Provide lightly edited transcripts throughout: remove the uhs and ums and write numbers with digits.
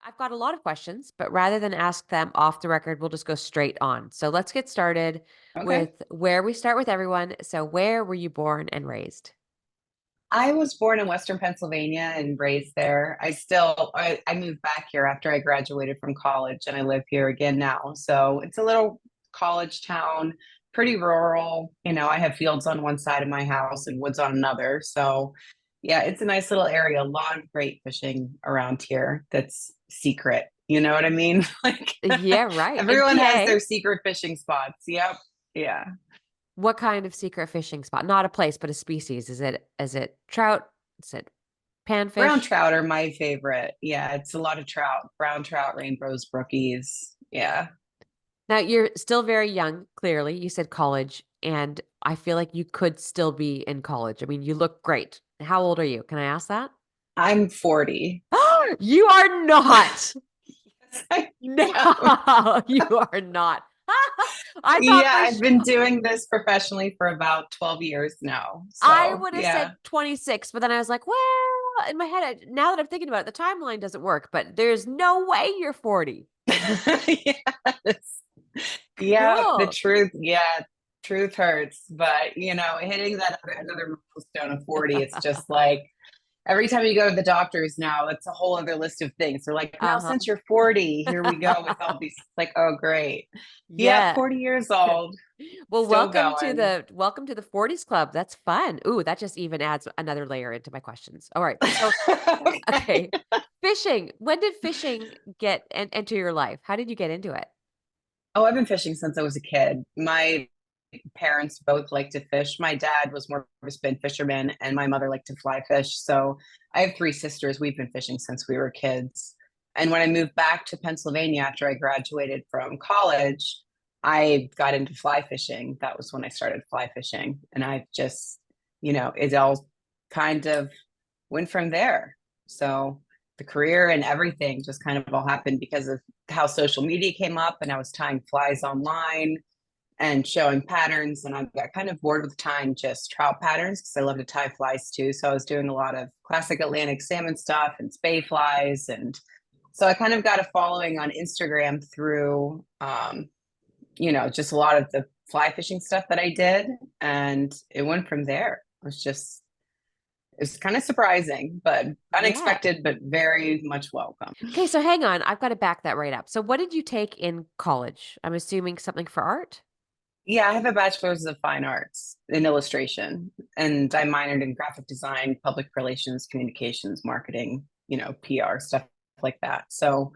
I've got a lot of questions, but rather than ask them off the record, we'll just go straight on. So let's get started Okay. with where we start with everyone. So, where were you born and raised? I was born in Western Pennsylvania and raised there. I moved back here after I graduated from college and I live here again now. So it's a little college town, pretty rural. I have fields on one side of my house and woods on another. So yeah, it's a nice little area. A lot of great fishing around here that's secret. You know what I mean? Like Yeah, right. In everyone has PA, their secret fishing spots. Yep. Yeah. what kind of secret fishing spot? Not a place, but a species. Is it trout? Is it Brown panfish? trout are my favorite. Yeah, it's a lot of trout. Brown trout, rainbows, brookies. Yeah. Now, you're still very young, clearly. You said college, and I feel like you could still be in college. I mean, you look great. How old are you? Can I ask that? I'm 40. You are not. Yes, I No, am. you are not. I thought Yeah, for I've been sure. doing this professionally for about 12 years now. I So, would have yeah. said 26, but then I was like, well, in my head, now that I'm thinking about it, the timeline doesn't work, but there's no way you're 40. Yes. Yeah, the Cool. truth. Yeah, truth hurts. But, hitting that another milestone of 40, it's just like, every time you go to the doctors now, it's a whole other list of things. They're like, now Uh-huh. since you're 40, here we go with all these. Like, oh, great. Yep, Yeah. 40 years old, Well, still welcome to going. the 40s club. That's fun. Ooh, that just even adds another layer into my questions. All right. So, Okay. okay. Fishing. When did fishing enter your life? How did you get into it? Oh, I've been fishing since I was a kid. My parents both like to fish. My dad was more of a spin fisherman, and my mother liked to fly fish. So I have three sisters. We've been fishing since we were kids. And when I moved back to Pennsylvania after I graduated from college, I got into fly fishing. That was when I started fly fishing. And I just, it all kind of went from there. So the career and everything just kind of all happened because of how social media came up and I was tying flies online and showing patterns. And I got kind of bored with tying just trout patterns because I love to tie flies too. So I was doing a lot of classic Atlantic salmon stuff and spay flies. And so I kind of got a following on Instagram through, just a lot of the fly fishing stuff that I did. And it went from there. It was kind of surprising, but Yeah. unexpected, but very much welcome. Okay, so hang on. I've got to back that right up. So what did you take in college? I'm assuming something for art? Yeah, I have a bachelor's of fine arts in illustration, and I minored in graphic design, public relations, communications, marketing, PR, stuff like that. So,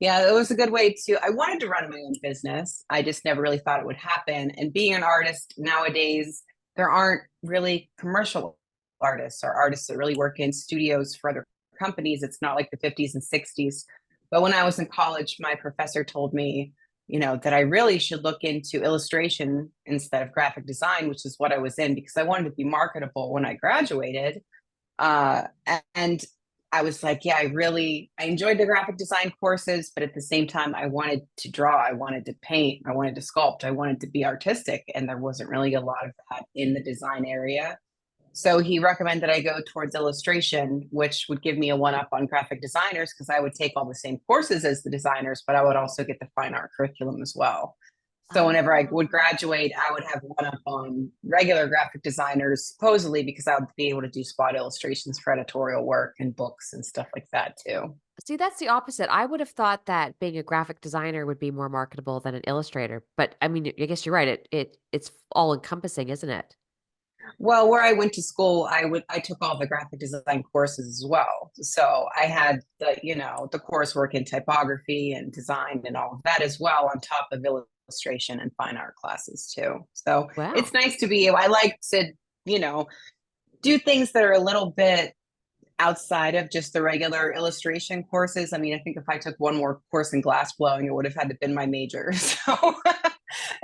yeah, it was a good way I wanted to run my own business. I just never really thought it would happen. And being an artist nowadays, there aren't really commercial artists or artists that really work in studios for other companies. It's not like the 50s and 60s. But when I was in college, my professor told me, that I really should look into illustration instead of graphic design, which is what I was in because I wanted to be marketable when I graduated. Uh, and I was like, yeah, I enjoyed the graphic design courses, but at the same time, I wanted to draw, I wanted to paint, I wanted to sculpt, I wanted to be artistic. And there wasn't really a lot of that in the design area. So he recommended I go towards illustration, which would give me a one up on graphic designers because I would take all the same courses as the designers, but I would also get the fine art curriculum as well. So whenever I would Oh. graduate, I would have one up on regular graphic designers, supposedly because I would be able to do spot illustrations for editorial work and books and stuff like that too. See, that's the opposite. I would have thought that being a graphic designer would be more marketable than an illustrator. But I mean, I guess you're right. It's all encompassing, isn't it? Well, where I went to school, I took all the graphic design courses as well. So I had the coursework in typography and design and all of that as well on top of illustration and fine art classes too. So it's Wow. nice to be I like to, you know, do things that are a little bit outside of just the regular illustration courses. I mean, I think if I took one more course in glass blowing, it would have had to been my major. So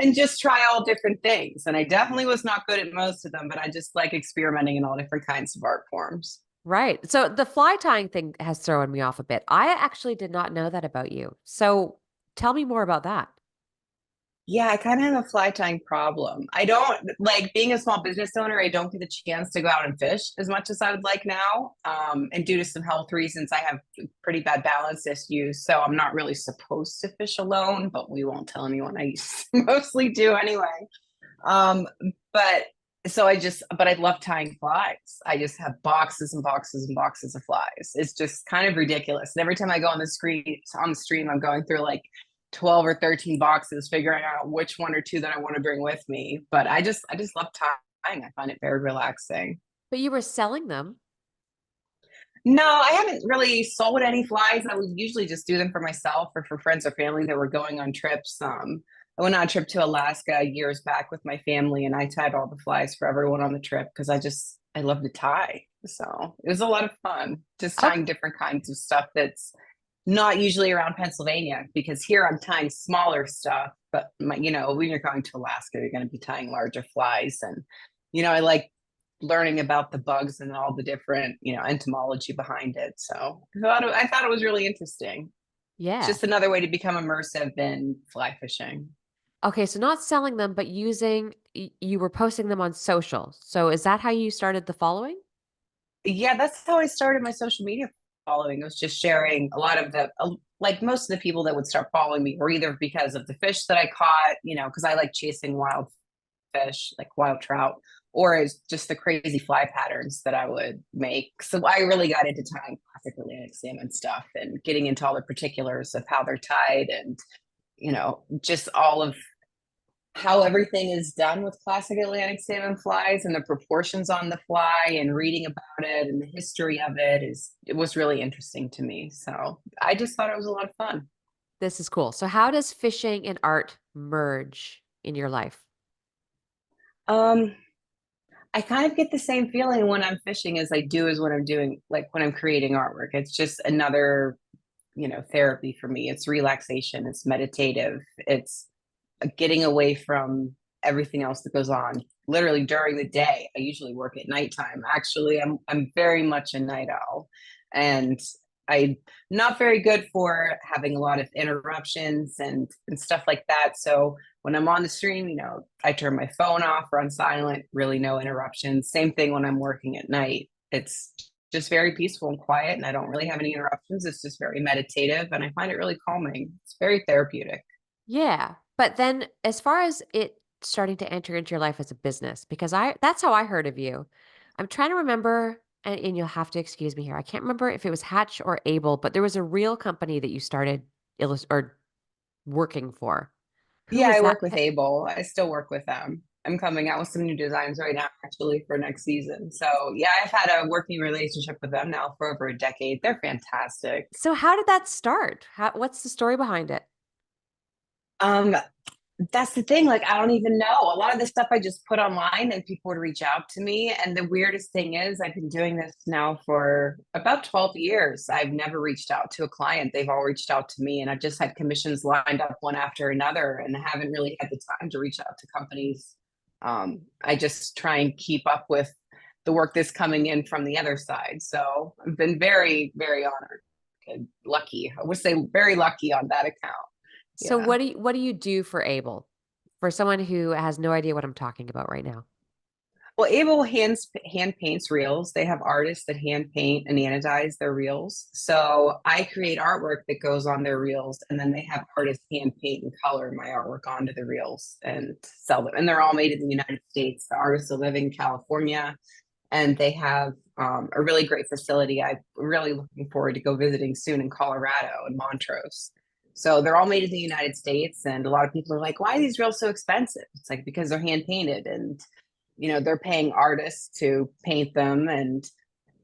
and just try all different things. And I definitely was not good at most of them, but I just like experimenting in all different kinds of art forms. Right. So the fly tying thing has thrown me off a bit. I actually did not know that about you. So tell me more about that. Yeah, I kind of have a fly tying problem. I don't like being a small business owner. I don't get the chance to go out and fish as much as I would like now. And due to some health reasons, I have pretty bad balance issues. So I'm not really supposed to fish alone, but we won't tell anyone. I mostly do anyway. Um, but but I love tying flies. I just have boxes and boxes and boxes of flies. It's just kind of ridiculous. And every time I go on the stream, I'm going through like 12 or 13 boxes, figuring out which one or two that I want to bring with me. But I just love tying. I find it very relaxing. But you were selling them. No, I haven't really sold any flies. I would usually just do them for myself or for friends or family that were going on trips. I went on a trip to Alaska years back with my family, and I tied all the flies for everyone on the trip because I love to tie. So it was a lot of fun just Okay. tying different kinds of stuff that's not usually around Pennsylvania because here I'm tying smaller stuff. But when you're going to Alaska, you're going to be tying larger flies, and I like learning about the bugs and all the different entomology behind it. So I thought it was really interesting. It's Yeah. just another way to become immersive in fly fishing. Okay, so not selling them, but you were posting them on social. So is that how you started the following? Yeah, that's how I started my social media following. It was just sharing a lot of like most of the people that would start following me were either because of the fish that I caught, because I like chasing wild fish, like wild trout, or it's just the crazy fly patterns that I would make. So I really got into tying classic Atlantic salmon stuff and getting into all the particulars of how they're tied and, just all of how everything is done with classic Atlantic salmon flies and the proportions on the fly and reading about it and the history of it was really interesting to me. So I just thought it was a lot of fun. This is cool. So how does fishing and art merge in your life? Um, I kind of get the same feeling when I'm fishing as I do as when I'm doing like when I'm creating artwork. It's just another, therapy for me. It's relaxation, it's meditative, it's getting away from everything else that goes on literally during the day. I usually work at nighttime. Actually, I'm very much a night owl, and I'm not very good for having a lot of interruptions and stuff like that. So when I'm on the stream, I turn my phone off or on silent, really no interruptions. Same thing when I'm working at night. It's just very peaceful and quiet, and I don't really have any interruptions. It's just very meditative, and I find it really calming. It's very therapeutic. Yeah. But then as far as it starting to enter into your life as a business, because that's how I heard of you. I'm trying to remember, and you'll have to excuse me here. I can't remember if it was Hatch or Able, but there was a real company that you started or working for. Who Yeah, was I that? work with Abel. I still work with them. I'm coming out with some new designs right now, actually, for next season. So, yeah, I've had a working relationship with them now for over a decade. They're fantastic. So how did that start? What's the story behind it? Um, that's the thing. Like, I don't even know. A lot of the stuff I just put online and people would reach out to me. And the weirdest thing is, I've been doing this now for about 12 years. I've never reached out to a client. They've all reached out to me, and I've just had commissions lined up one after another and haven't really had the time to reach out to companies. I just try and keep up with the work that's coming in from the other side. So I've been very, very honored and lucky. I would say very lucky on that account. So Yeah. what do you do for Able? For someone who has no idea what I'm talking about right now. Well, hand paints reels. They have artists that hand paint and anodize their reels. So I create artwork that goes on their reels, and then they have artists hand paint and color my artwork onto the reels and sell them. And they're all made in the United States. The artists are living in California, and they have a really great facility. I'm really looking forward to go visiting soon in Colorado and Montrose. So they're all made in the United States, and a lot of people are like, "Why are these reels so expensive?" It's like because they're hand painted, and they're paying artists to paint them, and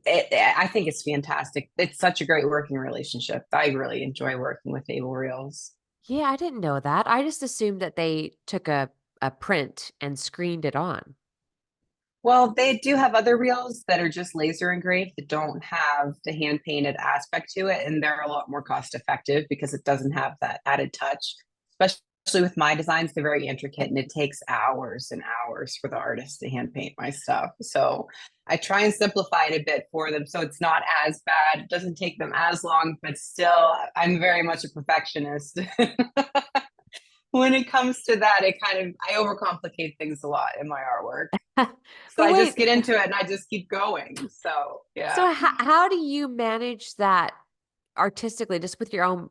I think it's fantastic. It's such a great working relationship. I really enjoy working with Abel Reels. Yeah, I didn't know that. I just assumed that they took a print and screened it on. Well, they do have other reels that are just laser engraved that don't have the hand painted aspect to it, and they're a lot more cost effective because it doesn't have that added touch. Especially with my designs, they're very intricate, and it takes hours and hours for the artist to hand paint my stuff. So I try and simplify it a bit for them so it's not as bad. It doesn't take them as long, but still, I'm very much a perfectionist. when it comes to that, I overcomplicate things a lot in my artwork. So But I just wait, get into it and I just keep going. So yeah. so how do you manage that artistically, just with your own?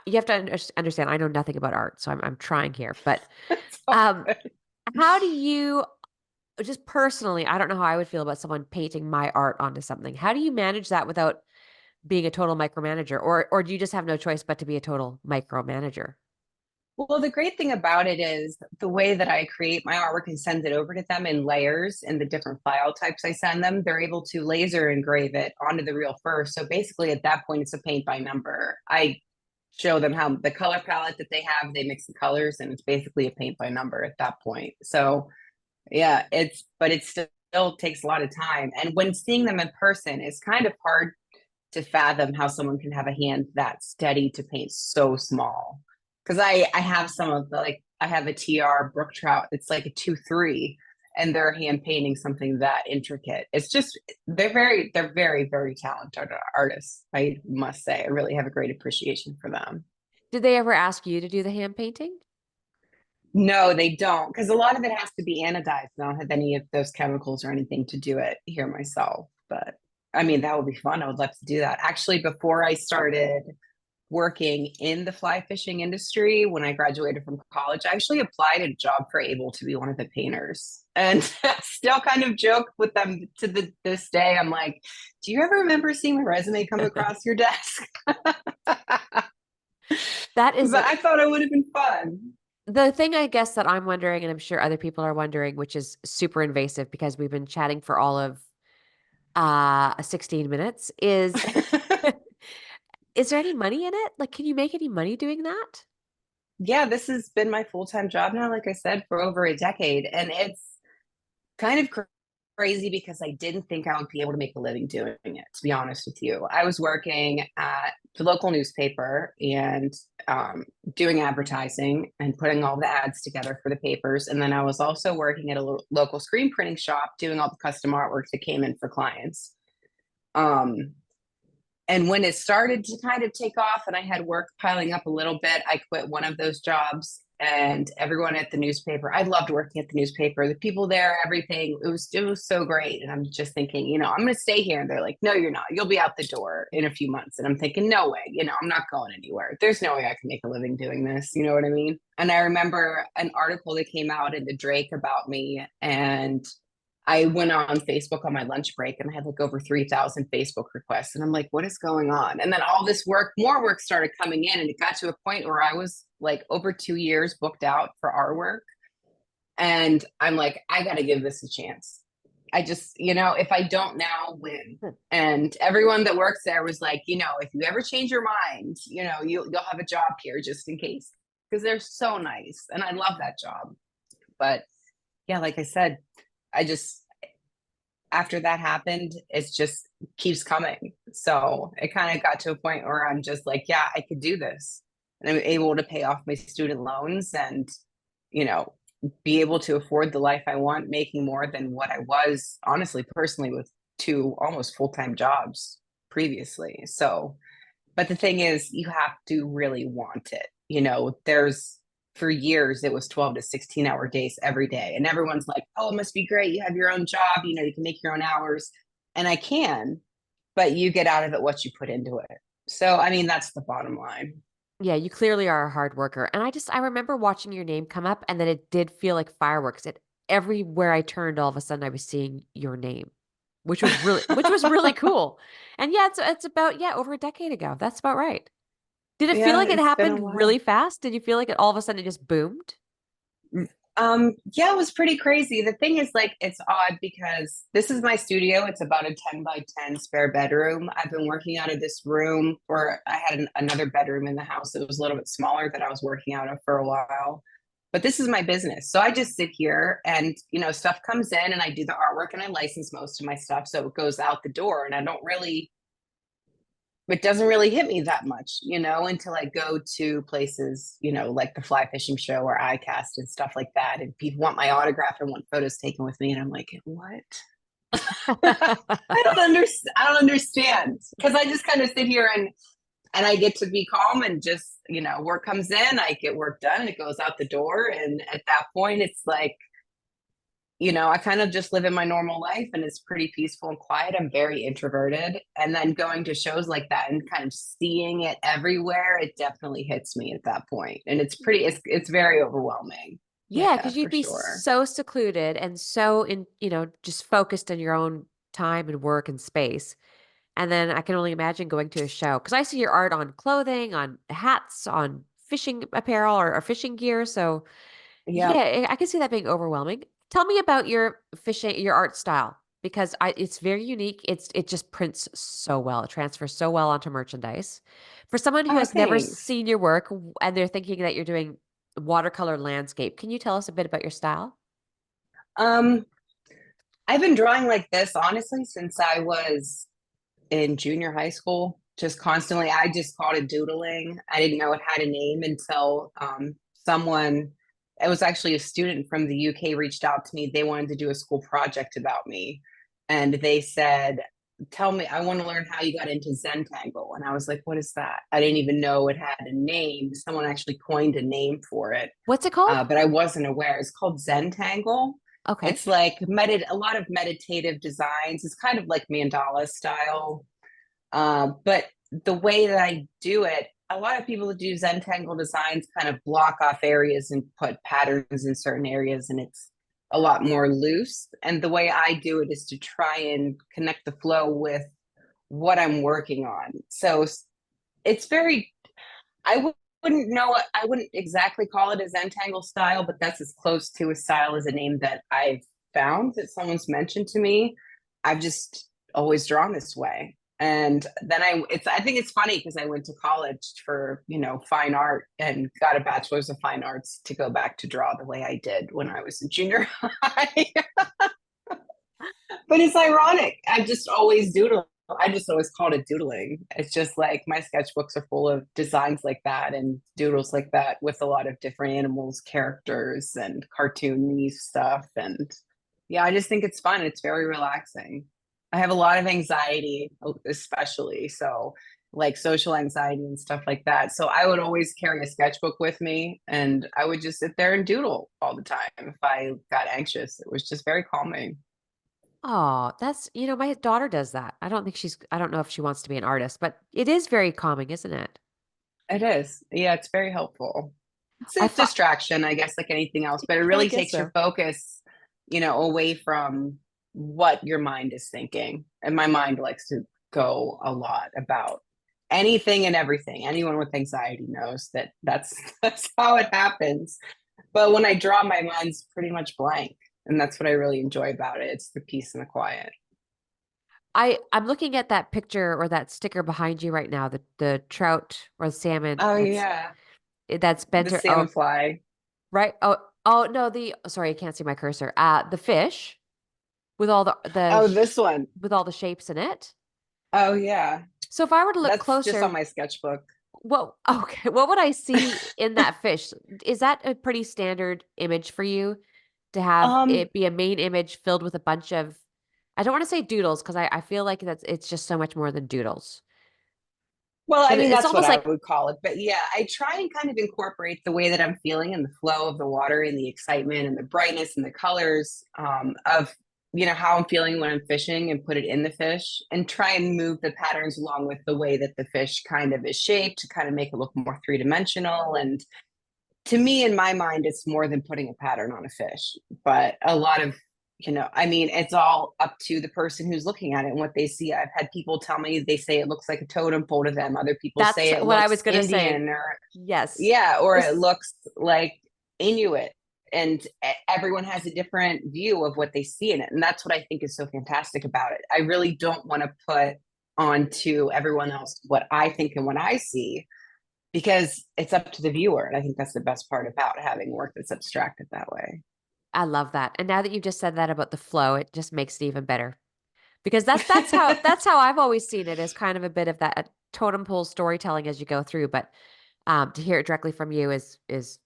You have to understand. I know nothing about art, so I'm trying here. But It's all um, good. how do you just personally? I don't know how I would feel about someone painting my art onto something. How do you manage that without being a total micromanager, or do you just have no choice but to be a total micromanager? Well, the great thing about it is the way that I create my artwork and send it over to them in layers and the different file types I send them, they're able to laser engrave it onto the reel first. So basically, at that point, it's a paint by number. I show them how the color palette that they have, they mix the colors, and it's basically a paint by number at that point. So yeah, but it still takes a lot of time. And when seeing them in person, it's kind of hard to fathom how someone can have a hand that steady to paint so small. Because I have some of the, like, I have a TR brook trout. It's like a 2-3, and they're hand painting something that intricate. It's just they're very very talented artists. I must say, I really have a great appreciation for them. Did they ever ask you to do the hand painting? No, they don't, because a lot of it has to be anodized. I don't have any of those chemicals or anything to do it here myself. But I mean, that would be fun. I would love to do that. Actually, before I started working in the fly fishing industry, when I graduated from college, I actually applied a job for Abel to be one of the painters. And still kind of joke with them to this day. I'm like, do you ever remember seeing my resume come across your desk? That is But I thought it would have been fun. the thing, I guess, that I'm wondering, and I'm sure other people are wondering, which is super invasive because we've been chatting for all of 16 minutes, is there any money in it? Like, can you make any money doing that? Yeah, this has been my full-time job now, like I said, for over a decade. And it's kind of crazy because I didn't think I would be able to make a living doing it, to be honest with you. I was working at the local newspaper and doing advertising and putting all the ads together for the papers. And then I was also working at a local screen printing shop doing all the custom artwork that came in for clients. Um, and when it started to kind of take off and I had work piling up a little bit, I quit one of those jobs. And everyone at the newspaper, I loved working at the newspaper. The people there, everything, it was so great. And I'm just thinking, I'm going to stay here. And they're like, no, you're not. You'll be out the door in a few months. And I'm thinking, no way. I'm not going anywhere. There's no way I can make a living doing this. You know what I mean? And I remember an article that came out in the Drake about me, and I went on Facebook on my lunch break and I had like over 3,000 Facebook requests. And I'm like, what is going on? And then all this work, more work started coming in. And it got to a point where I was like over 2 years booked out for our work. And I'm like, I got to give this a chance. I just, if I don't now, win. And everyone that works there was like, if you ever change your mind, you'll have a job here just in case. Because they're so nice. And I love that job. But yeah, like I said, I just, after that happened, it just keeps coming. So it kind of got to a point where I'm just like, yeah, I could do this. And I'm able to pay off my student loans and, you know, be able to afford the life I want, making more than what I was, honestly, personally, with two almost full-time jobs previously. So, but the thing is, you have to really want it. There's for years it was 12 to 16-hour days every day. And everyone's like, oh, it must be great. You have your own job, you can make your own hours. And I can, but you get out of it what you put into it. So, I mean, that's the bottom line. Yeah, you clearly are a hard worker. And I remember watching your name come up, and then it did feel like fireworks. Everywhere I turned, all of a sudden I was seeing your name, which was really cool. And yeah, it's about, yeah, over a decade ago. That's about right. Did it feel Yeah, like it it's been a happened really while. fast? Did you feel like it all of a sudden it just boomed? Yeah, it was pretty crazy. The thing is, like, it's odd because this is my studio. It's about a 10 by 10 spare bedroom. I've been working out of this room, or I had another bedroom in the house that was a little bit smaller that I was working out of for a while. But this is my business. So I just sit here and, stuff comes in and I do the artwork and I license most of my stuff. So it goes out the door and I don't really it doesn't really hit me that much, until I go to places, like the fly fishing show or iCast and stuff like that. And people want my autograph and want photos taken with me. And I'm like, what? I don't understand. I don't understand. Because I just kind of sit here and and I get to be calm and just, work comes in, I get work done, it goes out the door. And at that point, it's like, I kind of just live in my normal life and it's pretty peaceful and quiet. I'm very introverted. And then going to shows like that and kind of seeing it everywhere, it definitely hits me at that point. And it's very overwhelming. Yeah, Yeah, because you'd for be sure. so secluded and so just focused on your own time and work and space. And then I can only imagine going to a show because I see your art on clothing, on hats, on fishing apparel or fishing gear. So Yep. yeah, I can see that being overwhelming. Tell me about your art style because it's very unique. It just prints so well. It transfers so well onto merchandise. For someone who Oh, has never thanks. seen your work and they're thinking that you're doing watercolor landscape, can you tell us a bit about your style? Um, I've been drawing like this honestly since I was in junior high school, just constantly. I just called it doodling. I didn't know it had a name until someone, it was actually a student from the UK, reached out to me. They wanted to do a school project about me. And they said, tell me, I want to learn how you got into Zentangle. And I was like, what is that? I didn't even know it had a name. Someone actually coined a name for it, What's it called? but I wasn't aware. It's called Zentangle. Okay. It's like a lot of meditative designs. It's kind of like mandala style, but the way that I do it, a lot of people that do Zentangle designs kind of block off areas and put patterns in certain areas, and it's a lot more loose. And the way I do it is to try and connect the flow with what I'm working on. So it's very, wouldn't know, I wouldn't exactly call it a Zentangle style, but that's as close to a style as a name that I've found that someone's mentioned to me. I've just always drawn this way. And then I think it's funny because I went to college for, fine art and got a bachelor's of fine arts to go back to draw the way I did when I was in junior high. But it's ironic. I've just always doodled. I just always called it doodling. It's just like my sketchbooks are full of designs like that and doodles like that with a lot of different animals, characters, and cartoony stuff. And yeah, I just think it's fun. It's very relaxing. I have a lot of anxiety, especially so like social anxiety and stuff like that. So I would always carry a sketchbook with me and I would just sit there and doodle all the time if I got anxious. It was just very calming. Oh, my daughter does that. I don't know if she wants to be an artist, but it is very calming, isn't it? It is. Yeah, it's very helpful. It's I a thought, distraction, I guess, like anything else, but it I really guess takes your so. focus, away from what your mind is thinking. And my mind likes to go a lot about anything and everything. Anyone with anxiety knows that that's that's how it happens. But when I draw, my mind's pretty much blank, and that's what I really enjoy about it. It's the peace and the quiet. I'm looking at that picture or that sticker behind you right now, the trout or the salmon Oh yeah, that's bent the or salmon fly. right. Oh no, the sorry, I can't see my cursor. The fish with all Oh, this one. with all the shapes in it. Oh yeah, So if I were to look that's just on closer, my sketchbook. what would I see in that fish? Is that a pretty standard image for you to have Um, it be a main image filled with a bunch of, I don't want to say doodles because I feel like it's just so much more than doodles. well, I But mean, it's that's what almost I like would call it. But yeah, I try and kind of incorporate the way that I'm feeling and the flow of the water and the excitement and the brightness and the colors of, how I'm feeling when I'm fishing and put it in the fish and try and move the patterns along with the way that the fish kind of is shaped to kind of make it look more three dimensional. And to me, in my mind, it's more than putting a pattern on a fish, but a lot of, I mean, it's all up to the person who's looking at it and what they see. I've had people tell me they say it looks like a totem pole to them. Other people say that's it what I was looks gonna say. Indian or, Yes. yeah, or it This looks like Inuit. And everyone has a different view of what they see in it. And that's what I think is so fantastic about it. I really don't want to put onto everyone else what I think and what I see because it's up to the viewer. And I think that's the best part about having work that's abstracted that way. I love that. And now that you just said that about the flow, it just makes it even better. Because that's how I've always seen it as kind of a bit of that totem pole storytelling as you go through. But to hear it directly from you is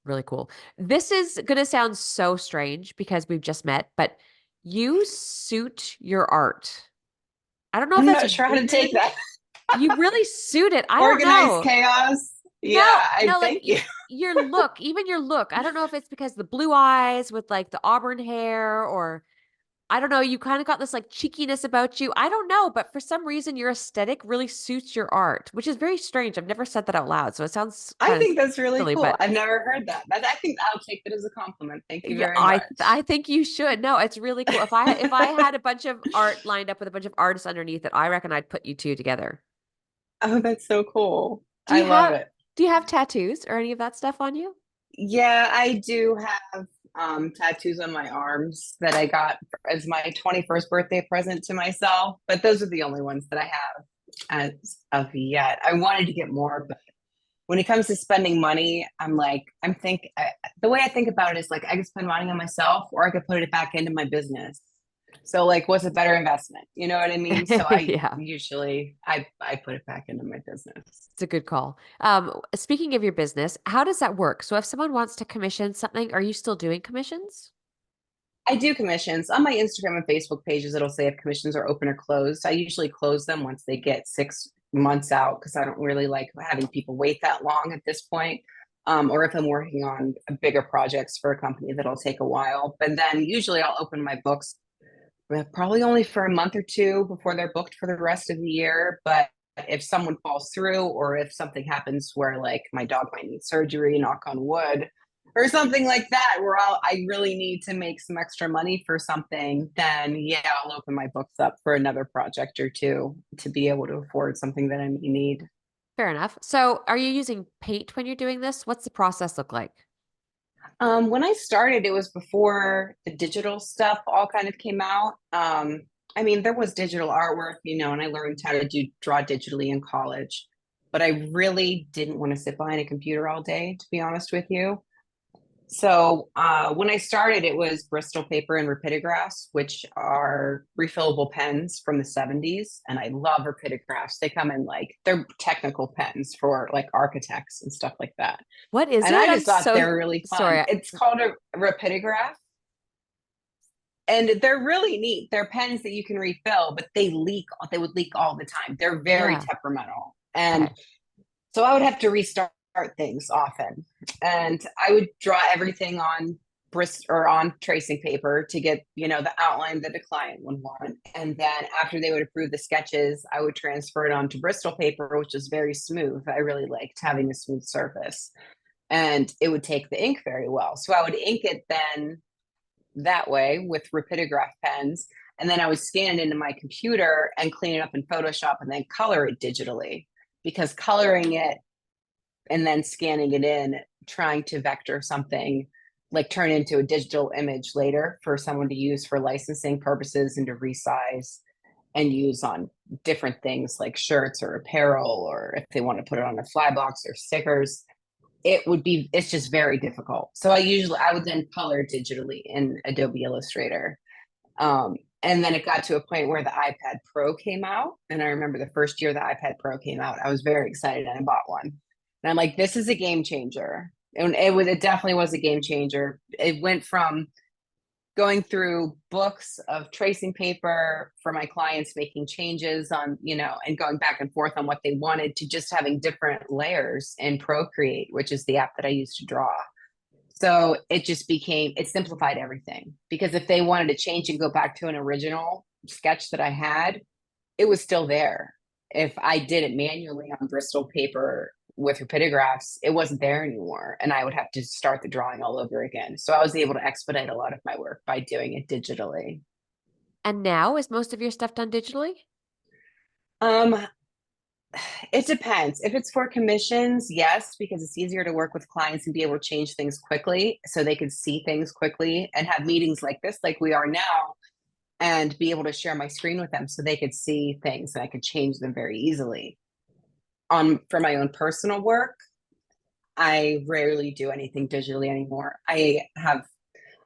really cool. This is gonna sound so strange because we've just met, but you suit your art. I don't know if I'm that's not sure how to weird. take that. You really suit it. I don't Organized know. chaos. Yeah, No, I no, like thank you. your look, even your look. I don't know if it's because the blue eyes with like the auburn hair or I don't know, you kind of got this like cheekiness about you. I don't know, but for some reason your aesthetic really suits your art, which is very strange. I've never said that out loud, so it sounds I kind of think that's really silly, cool. but I've never heard that. I think I'll take it as a compliment. Thank you yeah, very I much. I think you should. No, it's really cool. If I had a bunch of art lined up with a bunch of artists underneath it, I reckon I'd put you two together. Oh, that's so cool. Do I you love have it. do you have tattoos or any of that stuff on you? Yeah, I do have tattoos on my arms that I got as my 21st birthday present to myself, but those are the only ones that I have as of yet. I wanted to get more, but when it comes to spending money, I'm like, the way I think about it is like I could spend money on myself or I could put it back into my business. So like what's a better investment? You know what I mean? So I Yeah. usually I put it back into my business. It's a good call. Speaking of your business, how does that work? So if someone wants to commission something, are you still doing commissions? I do commissions on my Instagram and Facebook pages. It'll say if commissions are open or closed. I usually close them once they get 6 months out because I don't really like having people wait that long at this point. Or if I'm working on bigger projects for a company, that'll take a while. But then usually I'll open my books probably only for a month or two before they're booked for the rest of the year. But if someone falls through, or if something happens where like my dog might need surgery, knock on wood, or something like that, where I really need to make some extra money for something, then yeah, I'll open my books up for another project or two to be able to afford something that I may need. Fair enough. So are you using paint when you're doing this? What's the process look like? When I started, it was before the digital stuff all kind of came out. I mean, there was digital artwork, and I learned how to draw digitally in college, but I really didn't want to sit behind a computer all day, to be honest with you. So when I started, it was Bristol paper and rapidographs, which are refillable pens from the 70s. And I love rapidographs. They come in like they're technical pens for like architects and stuff like that. What is And it? I I'm just thought they so were really fun. sorry. It's called a rapidograph, and they're really neat. They're pens that you can refill, but they leak. They would leak all the time. They're very Yeah. temperamental, and Okay. so I would have to restart things often. And I would draw everything on brist or on tracing paper to get the outline that the client would want. And then after they would approve the sketches, I would transfer it onto Bristol paper, which is very smooth. I really liked having a smooth surface, and it would take the ink very well. So I would ink it then that way with rapidograph pens. And then I would scan it into my computer and clean it up in Photoshop and then color it digitally, because coloring it and then scanning it in, trying to vector something, like turn into a digital image later for someone to use for licensing purposes and to resize and use on different things like shirts or apparel, or if they want to put it on a fly box or stickers, it's just very difficult. So I would then color digitally in Adobe Illustrator. Um, and then it got to a point where the iPad Pro came out. And I remember the first year the iPad Pro came out, I was very excited and I bought one. And I'm like, this is a game changer. And it definitely was a game changer. It went from going through books of tracing paper for my clients, making changes on, and going back and forth on what they wanted, to just having different layers in Procreate, which is the app that I use to draw. So it simplified everything, because if they wanted to change and go back to an original sketch that I had, it was still there. If I did it manually on Bristol paper with rapidographs, it wasn't there anymore. And I would have to start the drawing all over again. So I was able to expedite a lot of my work by doing it digitally. And now is most of your stuff done digitally? Um, it depends. If it's for commissions, yes, because it's easier to work with clients and be able to change things quickly so they can see things quickly and have meetings like this, like we are now, and be able to share my screen with them so they could see things and I could change them very easily. For my own personal work, I rarely do anything digitally anymore. I have,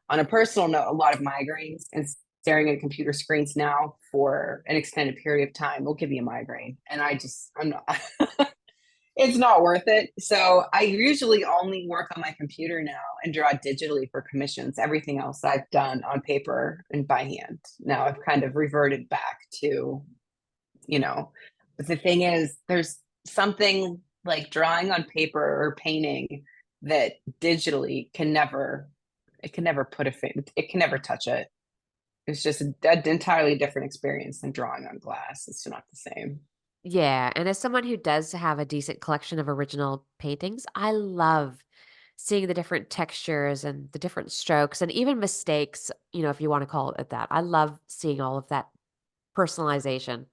on a personal note, a lot of migraines, and staring at computer screens now for an extended period of time will give me a migraine. And I'm not, it's not worth it. So I usually only work on my computer now and draw digitally for commissions. Everything else I've done on paper and by hand. Now I've kind of reverted back to, you know, But the thing is, there's something like drawing on paper or painting that digitally can never put it can never touch it. It's just an entirely different experience than drawing on glass. It's not the same. Yeah, and as someone who does have a decent collection of original paintings, I love seeing the different textures and the different strokes and even mistakes, if you want to call it that. I love seeing all of that personalization.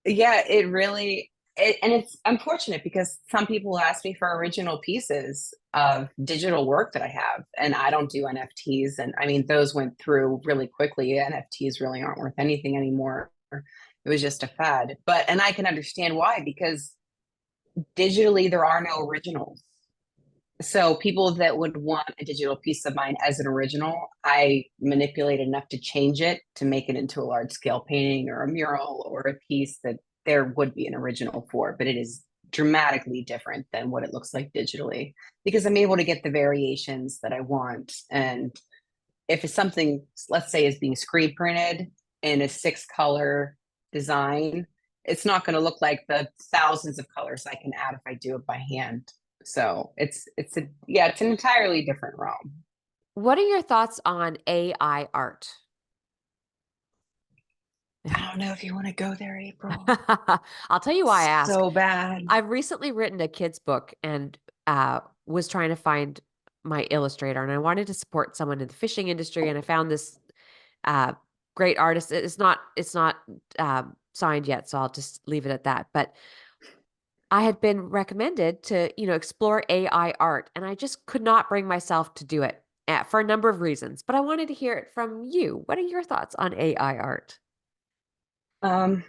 Yeah, and it's unfortunate because some people ask me for original pieces of digital work that I have, and I don't do NFTs. And I mean, those went through really quickly. NFTs really aren't worth anything anymore. It was just a fad. And I can understand why, because digitally there are no originals. So people that would want a digital piece of mine as an original, I manipulate enough to change it to make it into a large scale painting or a mural or a piece that there would be an original for, but it is dramatically different than what it looks like digitally because I'm able to get the variations that I want. And if it's something, let's say, is being screen printed in a 6 color design, it's not going to look like the thousands of colors I can add if I do it by hand. So it's an entirely different realm. What are your thoughts on AI art? I don't know if you want to go there, April. I'll tell you why I ask. So bad. I've recently written a kid's book and was trying to find my illustrator, and I wanted to support someone in the fishing industry, and I found this uh, great artist. It's not signed yet, so I'll just leave it at that. But I had been recommended to, explore AI art, and I just could not bring myself to do it for a number of reasons. But I wanted to hear it from you. What are your thoughts on AI art? Um,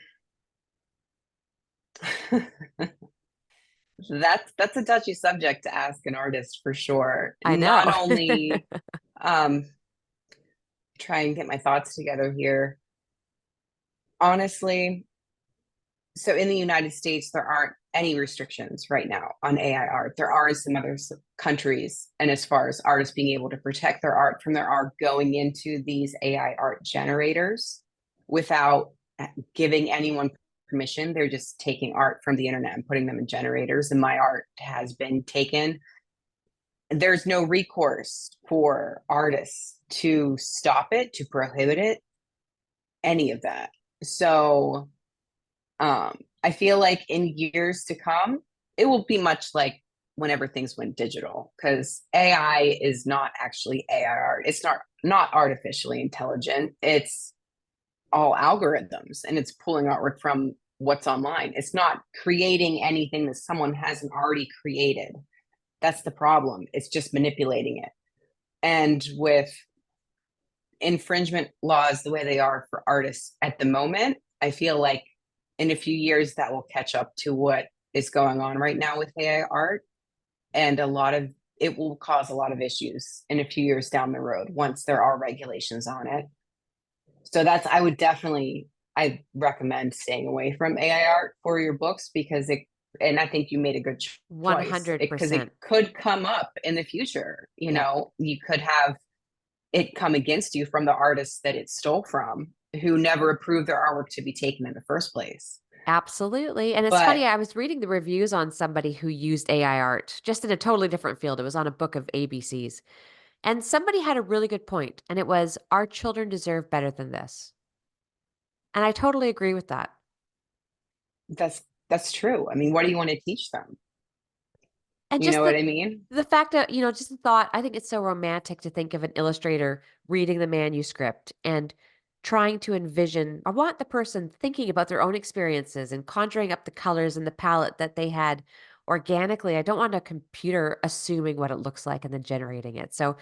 that's a touchy subject to ask an artist for sure. I know. Not only um, try and get my thoughts together here. Honestly, so in the United States, there aren't any restrictions right now on AI art. There are in some other countries, and as far as artists being able to protect their art from their art going into these AI art generators without giving anyone permission, they're just taking art from the internet and putting them in generators. And my art has been taken. There's no recourse for artists to stop it, to prohibit it, any of that. So I feel like in years to come, it will be much like whenever things went digital, because AI is not actually AI art. It's not artificially intelligent. It's all algorithms, and it's pulling artwork from what's online. It's not creating anything that someone hasn't already created. That's the problem. It's just manipulating it. And with infringement laws the way they are for artists at the moment, I feel like in a few years that will catch up to what is going on right now with AI art. And it will cause a lot of issues in a few years down the road once there are regulations on it. So I recommend staying away from AI art for your books because and I think you made a good choice because it 100%. could come up in the future. Yeah. You could have it come against you from the artists that it stole from who never approved their artwork to be taken in the first place. Absolutely. And it's But funny, I was reading the reviews on somebody who used AI art just in a totally different field. It was on a book of ABCs. And somebody had a really good point, and it was, our children deserve better than this. And I totally agree with that. that's true. I mean, what do you want to teach them? And You just know what I mean? the fact that, just the thought, I think it's so romantic to think of an illustrator reading the manuscript and trying to envision. I want the person thinking about their own experiences and conjuring up the colors and the palette that they had organically. I don't want a computer assuming what it looks like and then generating it. So,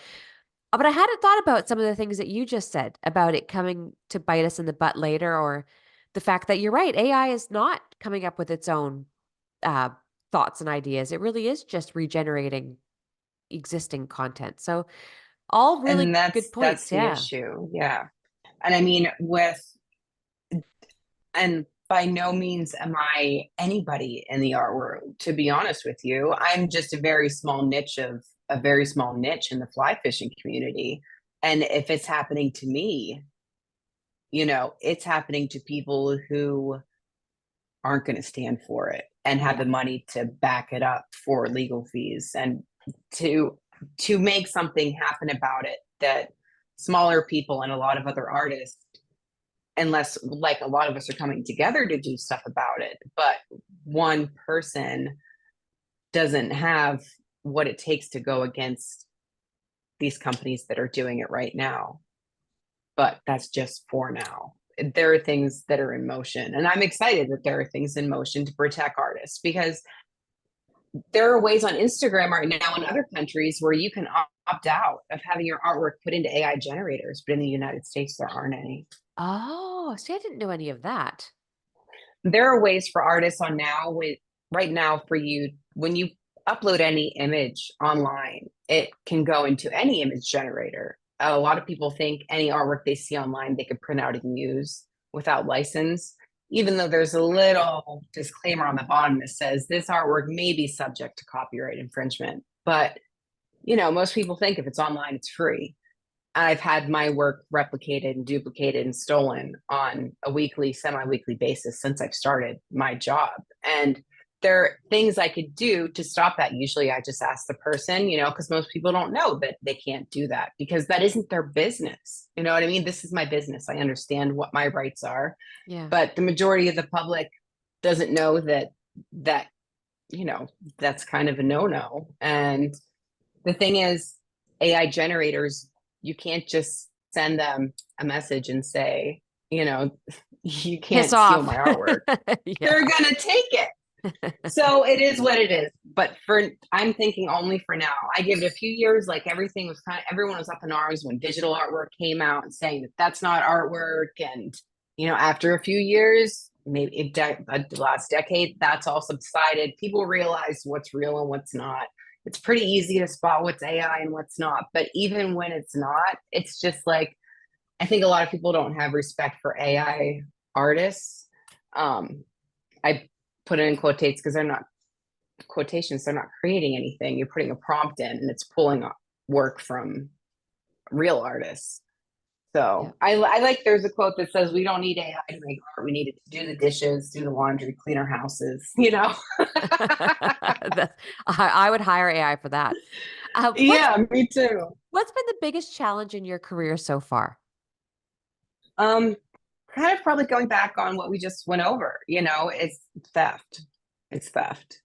but I hadn't thought about some of the things that you just said about it coming to bite us in the butt later, or the fact that you're right, AI is not coming up with its own uh, thoughts and ideas. It really is just regenerating existing content. So, all And really good that's points. the Yeah. issue. Yeah. And I mean, and by no means am I anybody in the art world, to be honest with you. I'm just a very small niche in the fly fishing community. And if it's happening to me, it's happening to people who aren't going to stand for it and have Yeah. the money to back it up for legal fees and to make something happen about it that smaller people and a lot of other artists, unless like a lot of us are coming together to do stuff about it, but one person doesn't have what it takes to go against these companies that are doing it right now. But that's just for now. There are things that are in motion, and I'm excited that there are things in motion to protect artists, because there are ways on Instagram right now in other countries where you can opt out of having your artwork put into AI generators, but in the United States there aren't any. Oh, see, I didn't know any of that. There are ways for artists on now with right now for you when you upload any image online, it can go into any image generator. A lot of people think any artwork they see online they could print out and use without license, even though there's a little disclaimer on the bottom that says this artwork may be subject to copyright infringement. But most people think if it's online, it's free. I've had my work replicated and duplicated and stolen on a weekly, semi-weekly basis since I've started my job. And there are things I could do to stop that. Usually I just ask the person, because most people don't know that they can't do that because that isn't their business. You know what I mean? This is my business. I understand what my rights are, Yeah. but the majority of the public doesn't know that, that's kind of a no-no. And the thing is, AI generators, you can't just send them a message and say, you Piss can't steal off. my artwork. Yeah. They're going to take it. So it is what it is. But I'm thinking only for now. I give it a few years, like everything was everyone was up in arms when digital artwork came out and saying that that's not artwork. And, after a few years, maybe the last decade, that's all subsided. People realize what's real and what's not. It's pretty easy to spot what's AI and what's not. But even when it's not, it's just like, I think a lot of people don't have respect for AI artists. I put it in quotations because they're not quotations, they're not creating anything. You're putting a prompt in and it's pulling up work from real artists. Yeah. So I like there's a quote that says we don't need AI to make art. We need it to do the dishes, do the laundry, clean our houses, I would hire AI for that. What's Yeah, me too. what's been the biggest challenge in your career so far? Um, Kind of probably going back on what we just went over, it's theft. It's theft.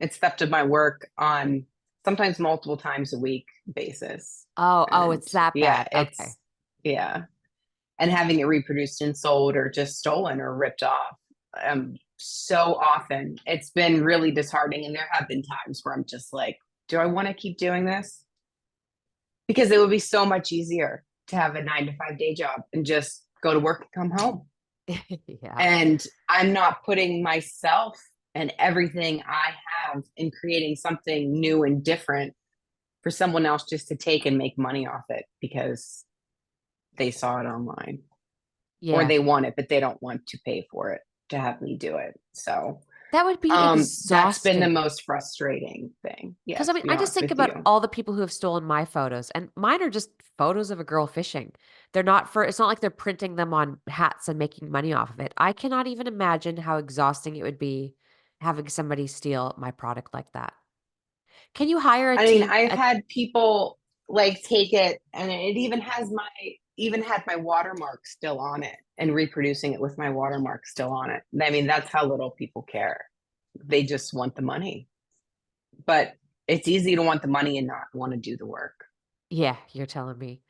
It's theft of my work on sometimes multiple times a week basis. Oh, And it's that yeah, bad. Okay. yeah. And having it reproduced and sold or just stolen or ripped off. So often it's been really disheartening. And there have been times where I'm just like, do I want to keep doing this? Because it would be so much easier to have a 9 to 5 day job and just go to work and come home. Yeah. And I'm not putting myself and everything I have in creating something new and different for someone else just to take and make money off it because they saw it online or Yeah. they want it, but they don't want to pay for it to have me do it. So That would be that's been the exhausting. most frustrating thing. Yeah, Because I to mean, be I just honest think with about you. all the people who have stolen my photos, and mine are just photos of a girl fishing. They're not for, it's not like they're printing them on hats and making money off of it. I cannot even imagine how exhausting it would be having somebody steal my product like that. Can you hire a I mean, team? I've had people like take it and it even had my watermark still on it and reproducing it with my watermark still on it. I mean, that's how little people care. They just want the money. But it's easy to want the money and not want to do the work. Yeah, you're telling me.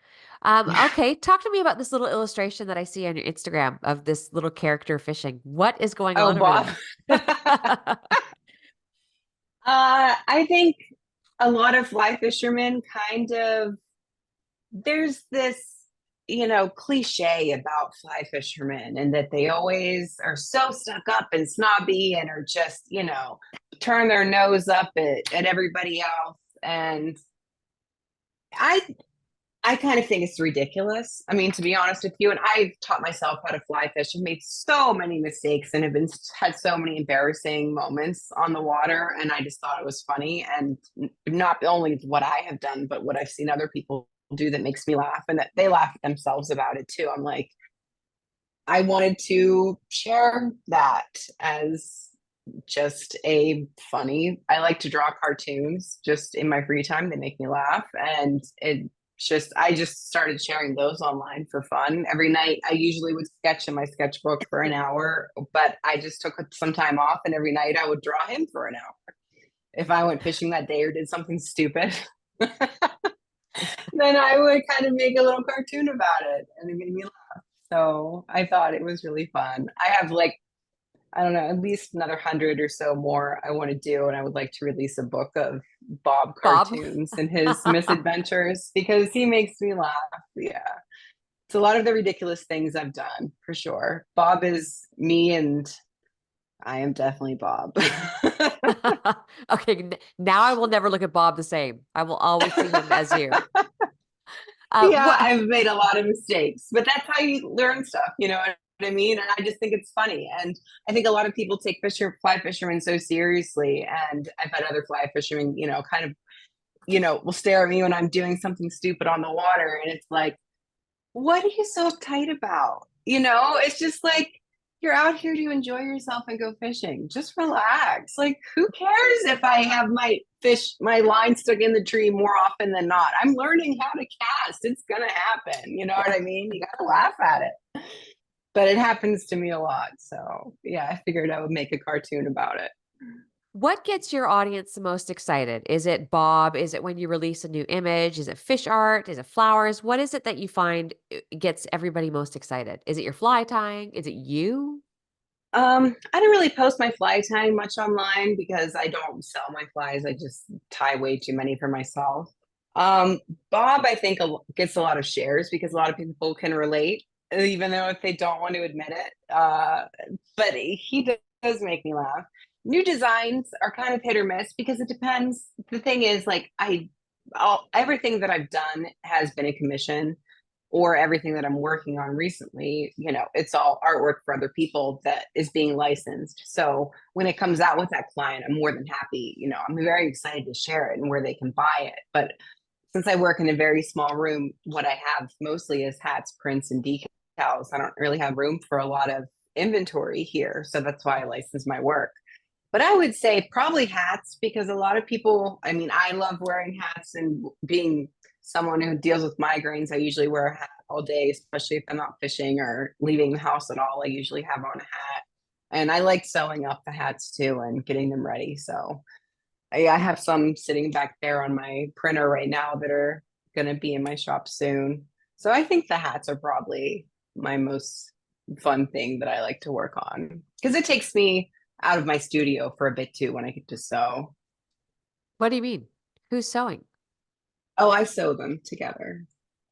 Yeah. Okay, talk to me about this little illustration that I see on your Instagram of this little character fishing. What is going Oh, on over Bob. there? I think a lot of fly fishermen kind of there's this cliche about fly fishermen and that they always are so stuck up and snobby and are just turn their nose up at everybody else. And i I kind of think it's ridiculous. I mean, to be honest with you, and I've taught myself how to fly fish and made so many mistakes and have had so many embarrassing moments on the water. And I just thought it was funny. And not only what I have done, but what I've seen other people do that makes me laugh and that they laugh at themselves about it too. I'm like, I wanted to share that as just a funny. I like to draw cartoons just in my free time. They make me laugh, and I just started sharing those online for fun. Every night I usually would sketch in my sketchbook for an hour, but I just took some time off, and every night I would draw him for an hour. If I went fishing that day or did something stupid, then I would kind of make a little cartoon about it, and it made me laugh. So I thought it was really fun. I have like, I don't know, at least another 100 or so more I want to do. And I would like to release a book of Bob Bob. cartoons and his misadventures because he makes me laugh. Yeah. It's a lot of the ridiculous things I've done for sure. Bob is me and I am definitely Bob. Okay, now I will never look at Bob the same. I will always see him as you. Yeah, What? I've made a lot of mistakes, but that's how you learn stuff, you know what I mean? And I just think it's funny. And I think a lot of people take fly fishermen so seriously. And I've had other fly fishermen, kind of, will stare at me when I'm doing something stupid on the water. And it's like, what are you so uptight about? It's just like you're out here to enjoy yourself and go fishing. Just relax. Like, who cares if I have my line stuck in the tree more often than not? I'm learning how to cast. It's gonna happen. You know what I mean? You gotta laugh at it. But it happens to me a lot. So yeah, I figured I would make a cartoon about it. What gets your audience the most excited? Is it Bob? Is it when you release a new image? Is it fish art? Is it flowers? What is it that you find gets everybody most excited? Is it your fly tying? Is it you? I don't really post my fly tying much online because I don't sell my flies. I just tie way too many for myself. Um, Bob, I think gets a lot of shares because a lot of people can relate, even though if they don't want to admit it. But he does make me laugh. New designs are kind of hit or miss because it depends. The thing is, like everything that I've done has been a commission or everything that I'm working on recently, it's all artwork for other people that is being licensed. So when it comes out with that client, I'm more than happy. I'm very excited to share it and where they can buy it. But since I work in a very small room, what I have mostly is hats, prints, and decals. I don't really have room for a lot of inventory here. So that's why I license my work. But I would say probably hats because a lot of people, I mean, I love wearing hats and being someone who deals with migraines. I usually wear a hat all day, especially if I'm not fishing or leaving the house at all. I usually have on a hat. And I like sewing up the hats too and getting them ready. So I have some sitting back there on my printer right now that are going to be in my shop soon. So I think the hats are probably my most fun thing that I like to work on because it takes me out of my studio for a bit too when I get to sew. What do you mean? Who's sewing? Oh, I sew them together.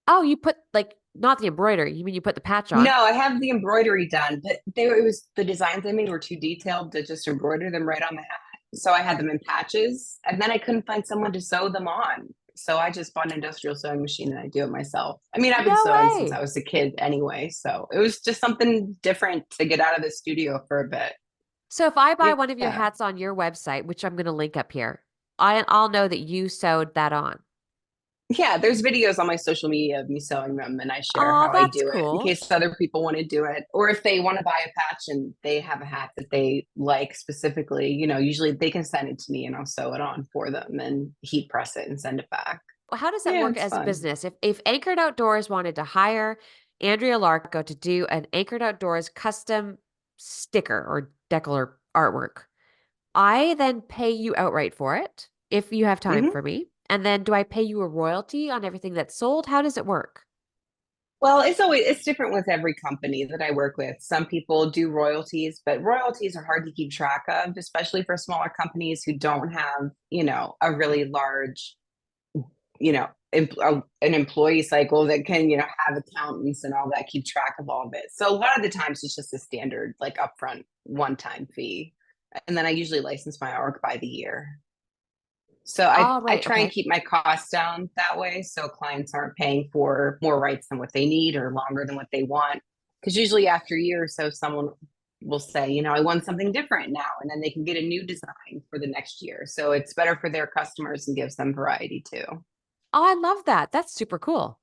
Oh, you put like not the embroidery. You mean you put the patch No, on? I have the embroidery done, but it was the designs I made were too detailed to just embroider them right on the hat. So I had them in patches, and then I couldn't find someone to sew them on. So I just bought an industrial sewing machine and I do it myself. I mean, I've been No sewing since I way. was a kid anyway, so it was just something different to get out of the studio for a bit. So if I buy one of your Yeah. hats on your website, which I'm going to link up here, I'll know that you sewed that on. Yeah, there's videos on my social media of me sewing them, and I share Oh, how I that's do it in cool. case other people want to do it. Or if they want to buy a patch and they have a hat that they like specifically, usually they can send it to me and I'll sew it on for them and heat press it and send it back. Well, how does that Yeah, work it's as a fun. business? If Anchored Outdoors wanted to hire Andrea Larko to do an Anchored Outdoors custom sticker or decorative artwork, I then pay you outright for it if you have time Hmm. for me. And then do I pay you a royalty on everything that's sold? How does it work? Well, it's different with every company that I work with. Some people do royalties, but royalties are hard to keep track of, especially for smaller companies who don't have, a really large an employee cycle that can have accountants and all that keep track of all of it. So a lot of the times it's just a standard like upfront one time fee, and then I usually license my artwork by the year. So I Oh, I right. try and Okay. keep my costs down that way so clients aren't paying for more rights than what they need or longer than what they want. Because usually after a year or so, someone will say, I want something different now, and then they can get a new design for the next year. So it's better for their customers and gives them variety too. Oh, I love that. That's super cool.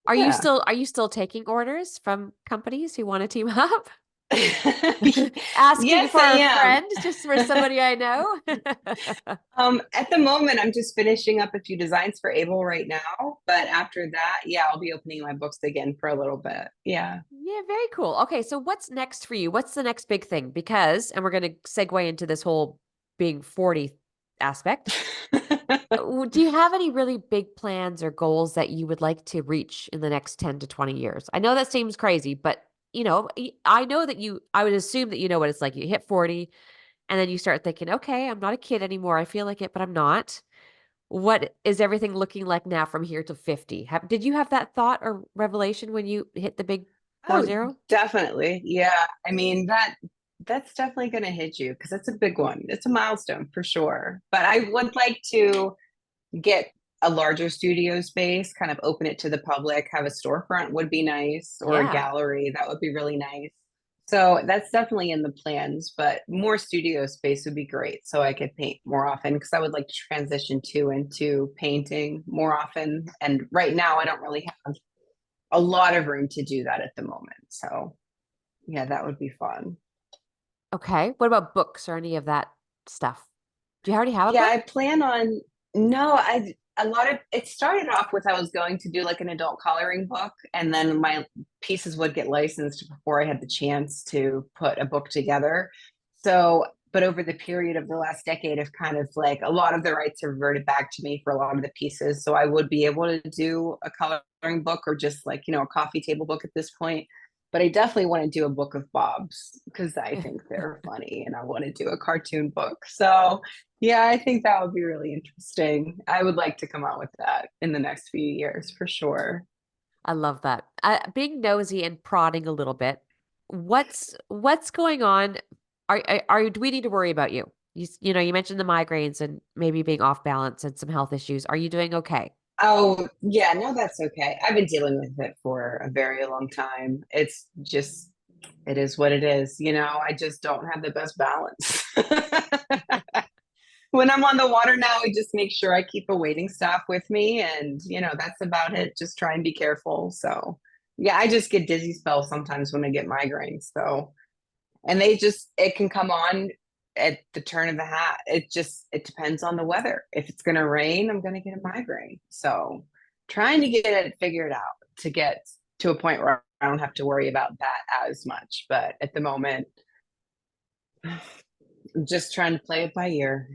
Yeah. Are you still taking orders from companies who want to team up? Asking Yes, I for a am. friend just for somebody I know? At the moment, I'm just finishing up a few designs for Abel right now. But after that, yeah, I'll be opening my books again for a little bit. Yeah. Yeah, very cool. Okay, so what's next for you? What's the next big thing? Because, and we're going to segue into this whole being 40 aspect. Do you have any really big plans or goals that you would like to reach in the next 10 to 20 years? I know that seems crazy, but I know that I would assume that you know what it's like. You hit 40 and then you start thinking, okay, I'm not a kid anymore. I feel like it, but I'm not. What is everything looking like now from here to 50? Did you have that thought or revelation when you hit the big Oh, 40? definitely. Yeah. I mean, that's definitely going to hit you because it's a big one. It's a milestone for sure. But I would like to get a larger studio space, kind of open it to the public, have a storefront would be nice, or a Yeah. gallery. That would be really nice. So that's definitely in the plans, but more studio space would be great. So I could paint more often because I would like to transition to into painting more often. And right now I don't really have a lot of room to do that at the moment. So yeah, that would be fun. Okay. What about books or any of that stuff? Do you already have a Yeah, book? I plan on no, I a lot of it started off with I was going to do like an adult coloring book and then my pieces would get licensed before I had the chance to put a book together. So, but over the period of the last decade of kind of like a lot of the rights have reverted back to me for a lot of the pieces. So I would be able to do a coloring book or just like, a coffee table book at this point. But I definitely want to do a book of Bob's because I think they're funny and I want to do a cartoon book. So yeah, I think that would be really interesting. I would like to come out with that in the next few years for sure. I love that. Being nosy and prodding a little bit. What's going on? Do we need to worry about you? You mentioned the migraines and maybe being off balance and some health issues. Are you doing okay? Oh, yeah, no, that's okay. I've been dealing with it for a very long time. It's just, it is what it is. I just don't have the best balance. When I'm on the water now, I just make sure I keep a waiting staff with me. And, that's about it. Just try and be careful. So, yeah, I just get dizzy spells sometimes when I get migraines. So, and it can come on at the turn of the hat. It depends on the weather. If it's going to rain, I'm going to get a migraine. So trying to get it figured out to get to a point where I don't have to worry about that as much. But at the moment, I'm just trying to play it by ear.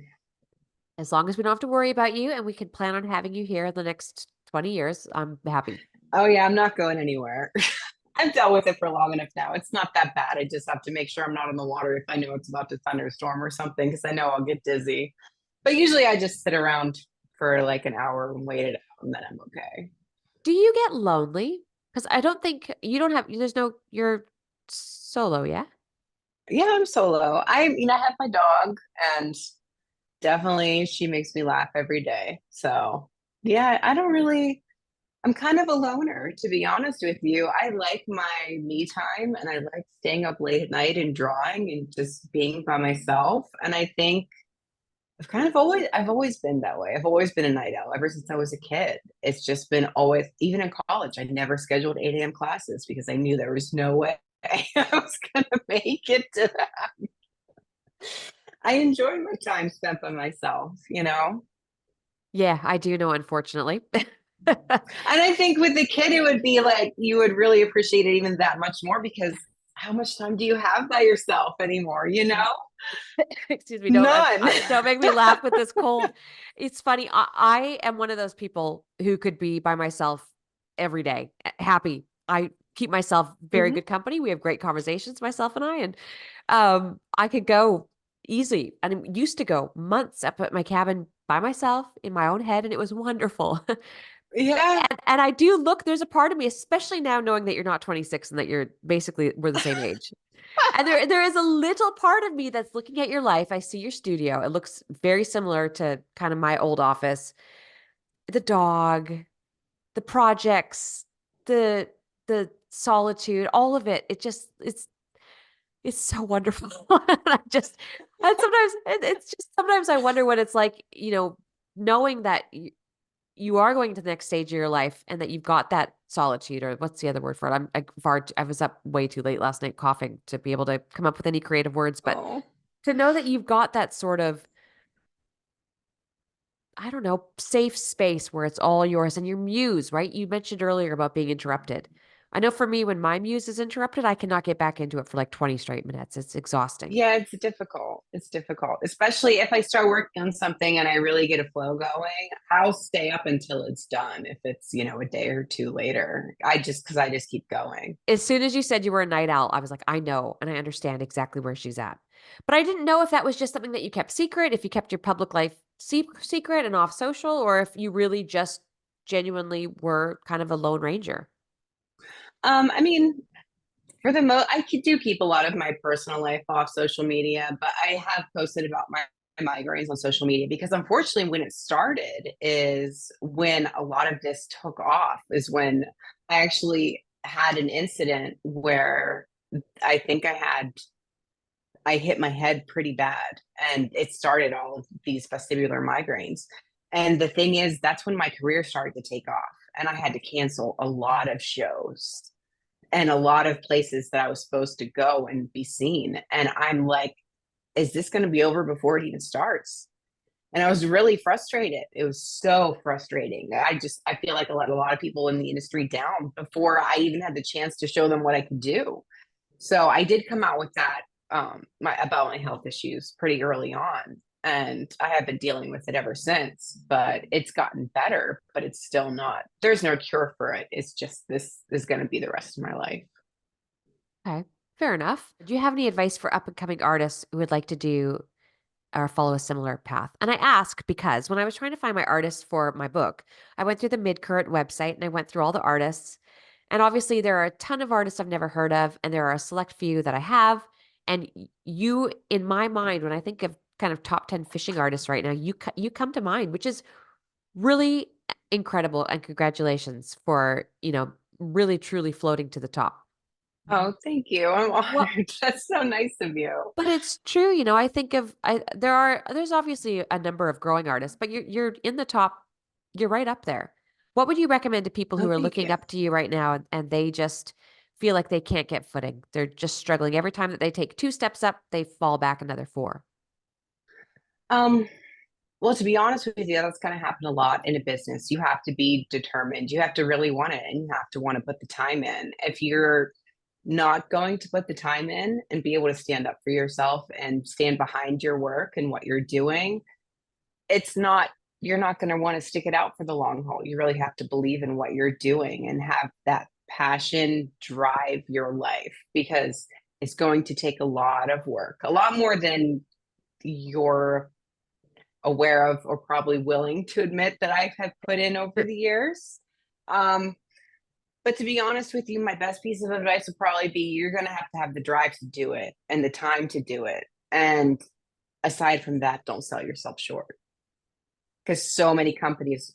As long as we don't have to worry about you and we can plan on having you here the next 20 years, I'm happy. Oh yeah, I'm not going anywhere. I've dealt with it for long enough now. It's not that bad. I just have to make sure I'm not in the water if I know it's about to thunderstorm or something because I know I'll get dizzy. But usually I just sit around for like an hour and wait it out and then I'm okay. Do you get lonely? Because I don't think you don't have, you're solo, yeah? Yeah, I'm solo. I have my dog and definitely she makes me laugh every day. So yeah, I'm kind of a loner, to be honest with you. I like my me time and I like staying up late at night and drawing and just being by myself. And I think I've always been that way. I've always been a night owl ever since I was a kid. It's just been always, even in college, I never scheduled 8 a.m. classes because I knew there was no way I was going to make it to that. I enjoy my time spent by myself. Yeah, I do know, unfortunately. And I think with the kid, it would be like you would really appreciate it even that much more because how much time do you have by yourself anymore? Excuse me, None. don't make me laugh with this cold. It's funny. I am one of those people who could be by myself every day, happy. I keep myself very Mhm. good company. We have great conversations, myself and I, and I could go easy. And I used to go months up at my cabin by myself in my own head, and it was wonderful. Yeah. And I do look, there's a part of me, especially now knowing that you're not 26 and that we're the same age. And there is a little part of me that's looking at your life. I see your studio. It looks very similar to kind of my old office. The dog, the projects, the the solitude, all of it. It's so wonderful. And and sometimes it's just sometimes I wonder what it's like, knowing that you are going to the next stage of your life and that you've got that solitude, or what's the other word for it? I was up way too late last night coughing to be able to come up with any creative words, but Oh. to know that you've got that sort of, I don't know, safe space where it's all yours and your muse, right? You mentioned earlier about being interrupted. I know for me, when my muse is interrupted, I cannot get back into it for like 20 straight minutes. It's exhausting. Yeah, it's difficult. It's difficult, especially if I start working on something and I really get a flow going. I'll stay up until it's done. If it's, a day or two later, because I just keep going. As soon as you said you were a night owl, I was like, I know, and I understand exactly where she's at. But I didn't know if that was just something that you kept secret, if you kept your public life secret and off social, or if you really just genuinely were kind of a lone ranger. I mean, for the most, I do keep a lot of my personal life off social media, but I have posted about my migraines on social media because unfortunately, when it started is when a lot of this took off, is when I actually had an incident where I think I hit my head pretty bad and it started all of these vestibular migraines. And the thing is, that's when my career started to take off and I had to cancel a lot of shows and a lot of places that I was supposed to go and be seen. And I'm like, is this going to be over before it even starts? And I was really frustrated. It was so frustrating. I feel like I let a lot of people in the industry down before I even had the chance to show them what I could do. So I did come out with that about my health issues pretty early on, and I have been dealing with it ever since. But it's gotten better, but it's still not. There's no cure for it. It's just this is going to be the rest of my life. Okay, fair enough. Do you have any advice for up and coming artists who would like to do or follow a similar path? And I ask because when I was trying to find my artists for my book, I went through the Mid-Current website and I went through all the artists. And obviously, there are a ton of artists I've never heard of, and there are a select few that I have. And you, in my mind, when I think of kind of top 10 fishing artists right now, you come to mind, which is really incredible. And congratulations for, really truly floating to the top. Oh, thank you. I'm Well, honored. That's so nice of you. but it's true, I think of there's obviously a number of growing artists, but you're in the top, you're right up there. What would you recommend to people who Oh, are thank looking you. up to you right now and they just feel like they can't get footing? They're just struggling. Every time that they take two steps up, they fall back another four. Um, well, to be honest with you, that's going to happen a lot in a business. You have to be determined. You have to really want it, and you have to want to put the time in. If you're not going to put the time in and be able to stand up for yourself and stand behind your work and what you're doing, it's not, you're not going to want to stick it out for the long haul. You really have to believe in what you're doing and have that passion drive your life because it's going to take a lot of work, a lot more than you're aware of or probably willing to admit that I have put in over Sure. the years. Um, but to be honest with you, my best piece of advice would probably be you're going to have the drive to do it and the time to do it. And aside from that, don't sell yourself short because so many companies,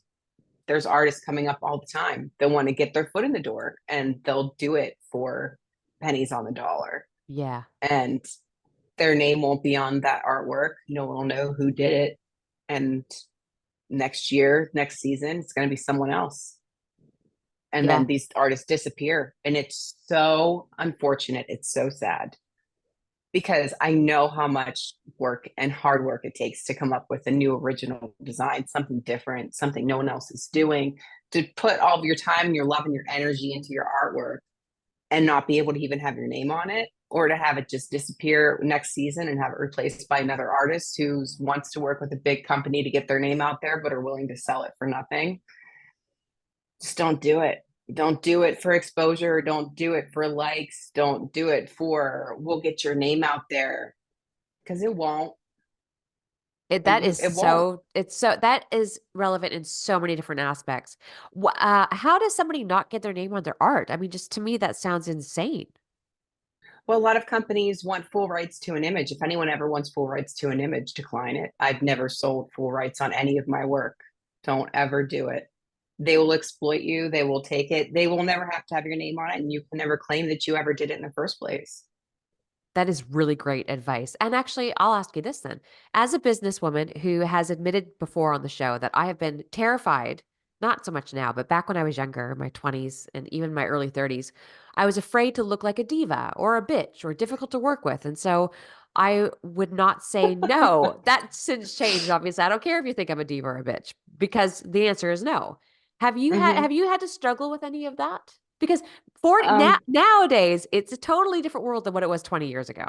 there's artists coming up all the time. They want to get their foot in the door and they'll do it for pennies on the dollar. Yeah. And their name won't be on that artwork. No one will know who did it. And next year, next season, it's going to be someone else. And Yeah. then these artists disappear. And it's so unfortunate. It's so sad because I know how much work and hard work it takes to come up with a new original design, something different, something no one else is doing, to put all of your time and your love and your energy into your artwork and not be able to even have your name on it or to have it just disappear next season and have it replaced by another artist who wants to work with a big company to get their name out there but are willing to sell it for nothing. Just don't do it. Don't do it for exposure. Don't do it for likes. Don't do it for we'll get your name out there because it won't. That is It won't. that is relevant in so many different aspects. How does somebody not get their name on their art? I mean, just to me, that sounds insane. Well, a lot of companies want full rights to an image. If anyone ever wants full rights to an image, decline it. I've never sold full rights on any of my work. Don't ever do it. They will exploit you. They will take it. They will never have to have your name on it, and you can never claim that you ever did it in the first place. That is really great advice. And actually, I'll ask you this then. As a businesswoman who has admitted before on the show that I have been terrified not so much now, but back when I was younger, in my 20s and even my early 30s, I was afraid to look like a diva or a bitch or difficult to work with. And so I would not say no. That's since changed, obviously. I don't care if you think I'm a diva or a bitch because the answer is no. Hmm. Have you had to struggle with any of that? Because for Um, nowadays, it's a totally different world than what it was 20 years ago.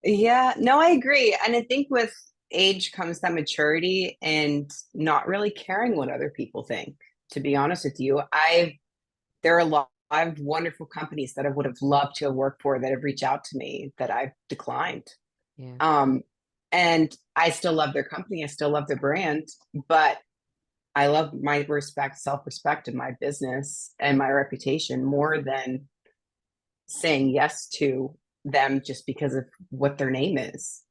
yeah, no, I agree. And I think with age comes that maturity and not really caring what other people think. To be honest with you, there are a lot of wonderful companies that I would have loved to have worked for that have reached out to me that I've declined. Yeah. Um, and I still love their company, I still love their brand, but I love my respect, self-respect, and my business and my reputation more than saying yes to them just because of what their name is.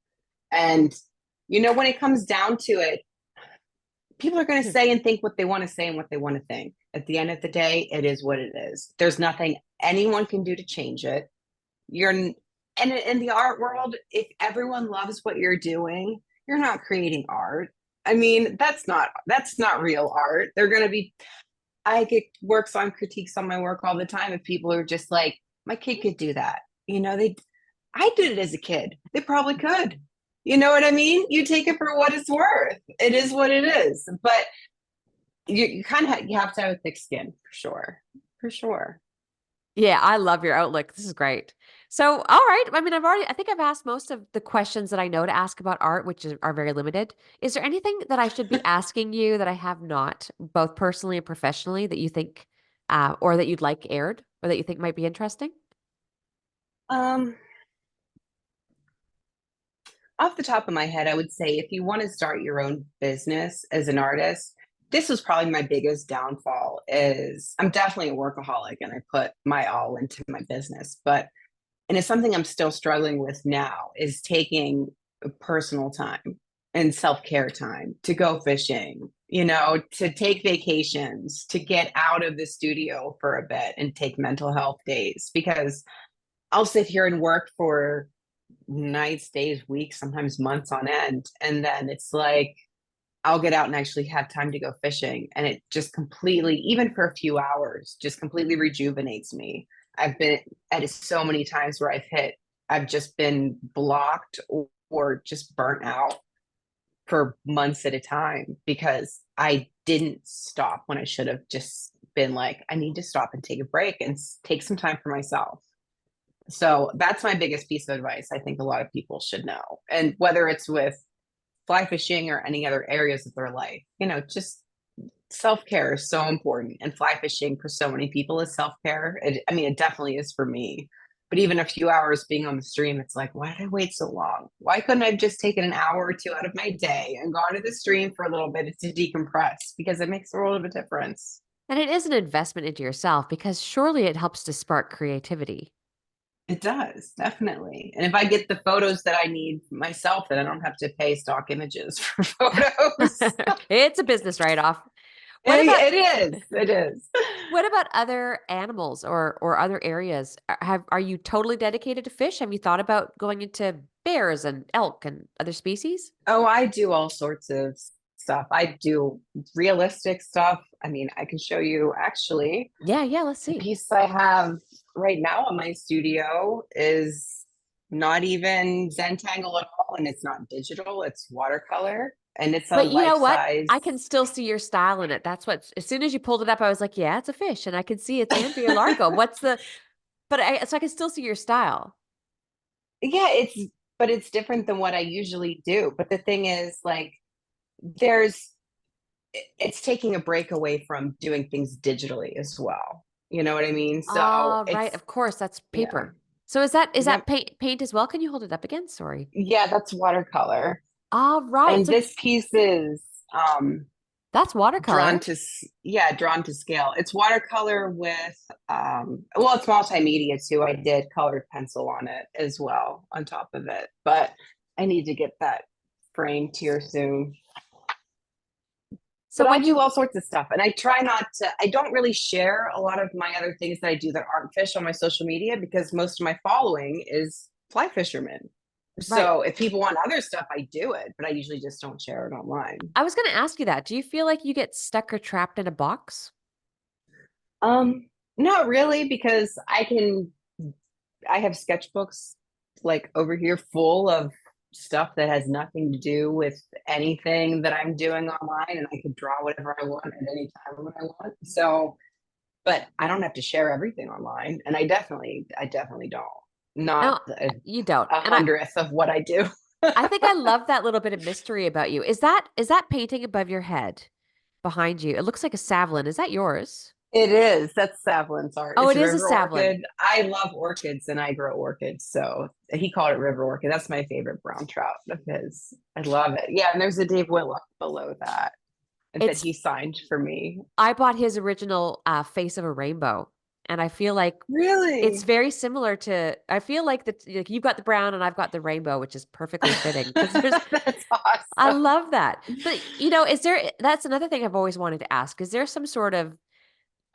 And when it comes down to it, people are going to say and think what they want to say and what they want to think. At the end of the day, it is what it is. There's nothing anyone can do to change it. You're and in the art world, if everyone loves what you're doing, you're not creating art. I mean, that's not real art. They're going to be I get works on critiques on my work all the time. If people are just like, my kid could do that. I did it as a kid. They probably could. You know what I mean? You take it for what it's worth. It is what it is. But you kind of you have to have a thick skin for sure. For sure. Yeah, I love your outlook. This is great. So, all right. I mean, I think I've asked most of the questions that I know to ask about art, are very limited. Is there anything that I should be asking you that I have not, both personally and professionally, that you think, or that you'd like aired, or that you think might be interesting? Um, Off the top of my head, I would say if you want to start your own business as an artist, this was probably my biggest downfall is I'm definitely a workaholic and I put my all into my business, but and it's something I'm still struggling with now is taking personal time and self-care time to go fishing, to take vacations, to get out of the studio for a bit and take mental health days because I'll sit here and work for nights, days, weeks, sometimes months on end. And then it's like, I'll get out and actually have time to go fishing. And it just completely, even for a few hours, just completely rejuvenates me. I've been at so many times where I've just been blocked or just burnt out for months at a time because I didn't stop when I should have just been like, I need to stop and take a break and take some time for myself. So that's my biggest piece of advice I think a lot of people should know. And whether it's with fly fishing or any other areas of their life, just self care is so important. And fly fishing for so many people is self care. I mean, it definitely is for me. But even a few hours being on the stream, it's like, why did I wait so long? Why couldn't I have just taken an hour or two out of my day and gone to the stream for a little bit to decompress? Because it makes a world of a difference. And it is an investment into yourself because surely it helps to spark creativity. It does, definitely. And if I get the photos that I need myself, then I don't have to pay stock images for photos. It's a business write-off. What about It is. It is. what about other animals or other areas? Are you totally dedicated to fish? Have you thought about going into bears and elk and other species? Oh, I do all sorts of stuff. I do realistic stuff. I mean, I can show you actually Yeah, yeah, let's the see. piece I have right now in my studio is not even Zentangle at all, and it's not digital, it's watercolor, and it's a But you know life what? size. I can still see your style in it. That's what, as soon as you pulled it up, I was like, yeah, it's a fish. And I can see it's Andrea Larko. So I can still see your style. Yeah, but it's different than what I usually do. But the thing is, like, there's it's taking a break away from doing things digitally as well. You know what I mean? So Oh, right. Of course, that's yeah, paper. So is that yep, paint as well? Can you hold it up again? Sorry. yeah, that's watercolor. All right. And So this piece is um that's watercolor. drawn to scale. It's watercolor with well, it's multimedia too. I did colored pencil on it as well on top of it, but I need to get that framed here soon. So But I when do you all sorts of stuff, and I try not to. I don't really share a lot of my other things that I do that aren't fish on my social media because most of my following is fly fishermen. Right. So if people want other stuff, I do it, but I usually just don't share it online. I was gonna ask you that. Do you feel like you get stuck or trapped in a box? Um, Not really, because I have sketchbooks like over here full of stuff that has nothing to do with anything that I'm doing online, and I could draw whatever I want at any time when I want. So, but I don't have to share everything online, and I definitely don't. Not No, you don't. a And hundredth of what I do. I think I love that little bit of mystery about you. Is that painting above your head behind you? It looks like a Savlin. Is that yours? It is. That's Savlin's art. Oh, It's it a is a river Savlin. orchid. I love orchids and I grow orchids. So he called it river orchid. That's my favorite brown trout of his. I love it. Yeah. And there's a Dave Whitlock below that It's he signed for me. I bought his original face of a rainbow, and I feel like it's Really? very similar to. I feel like like you've got the brown and I've got the rainbow, which is perfectly fitting because there's. That's I awesome. love that. But is there? That's another thing I've always wanted to ask. Is there some sort of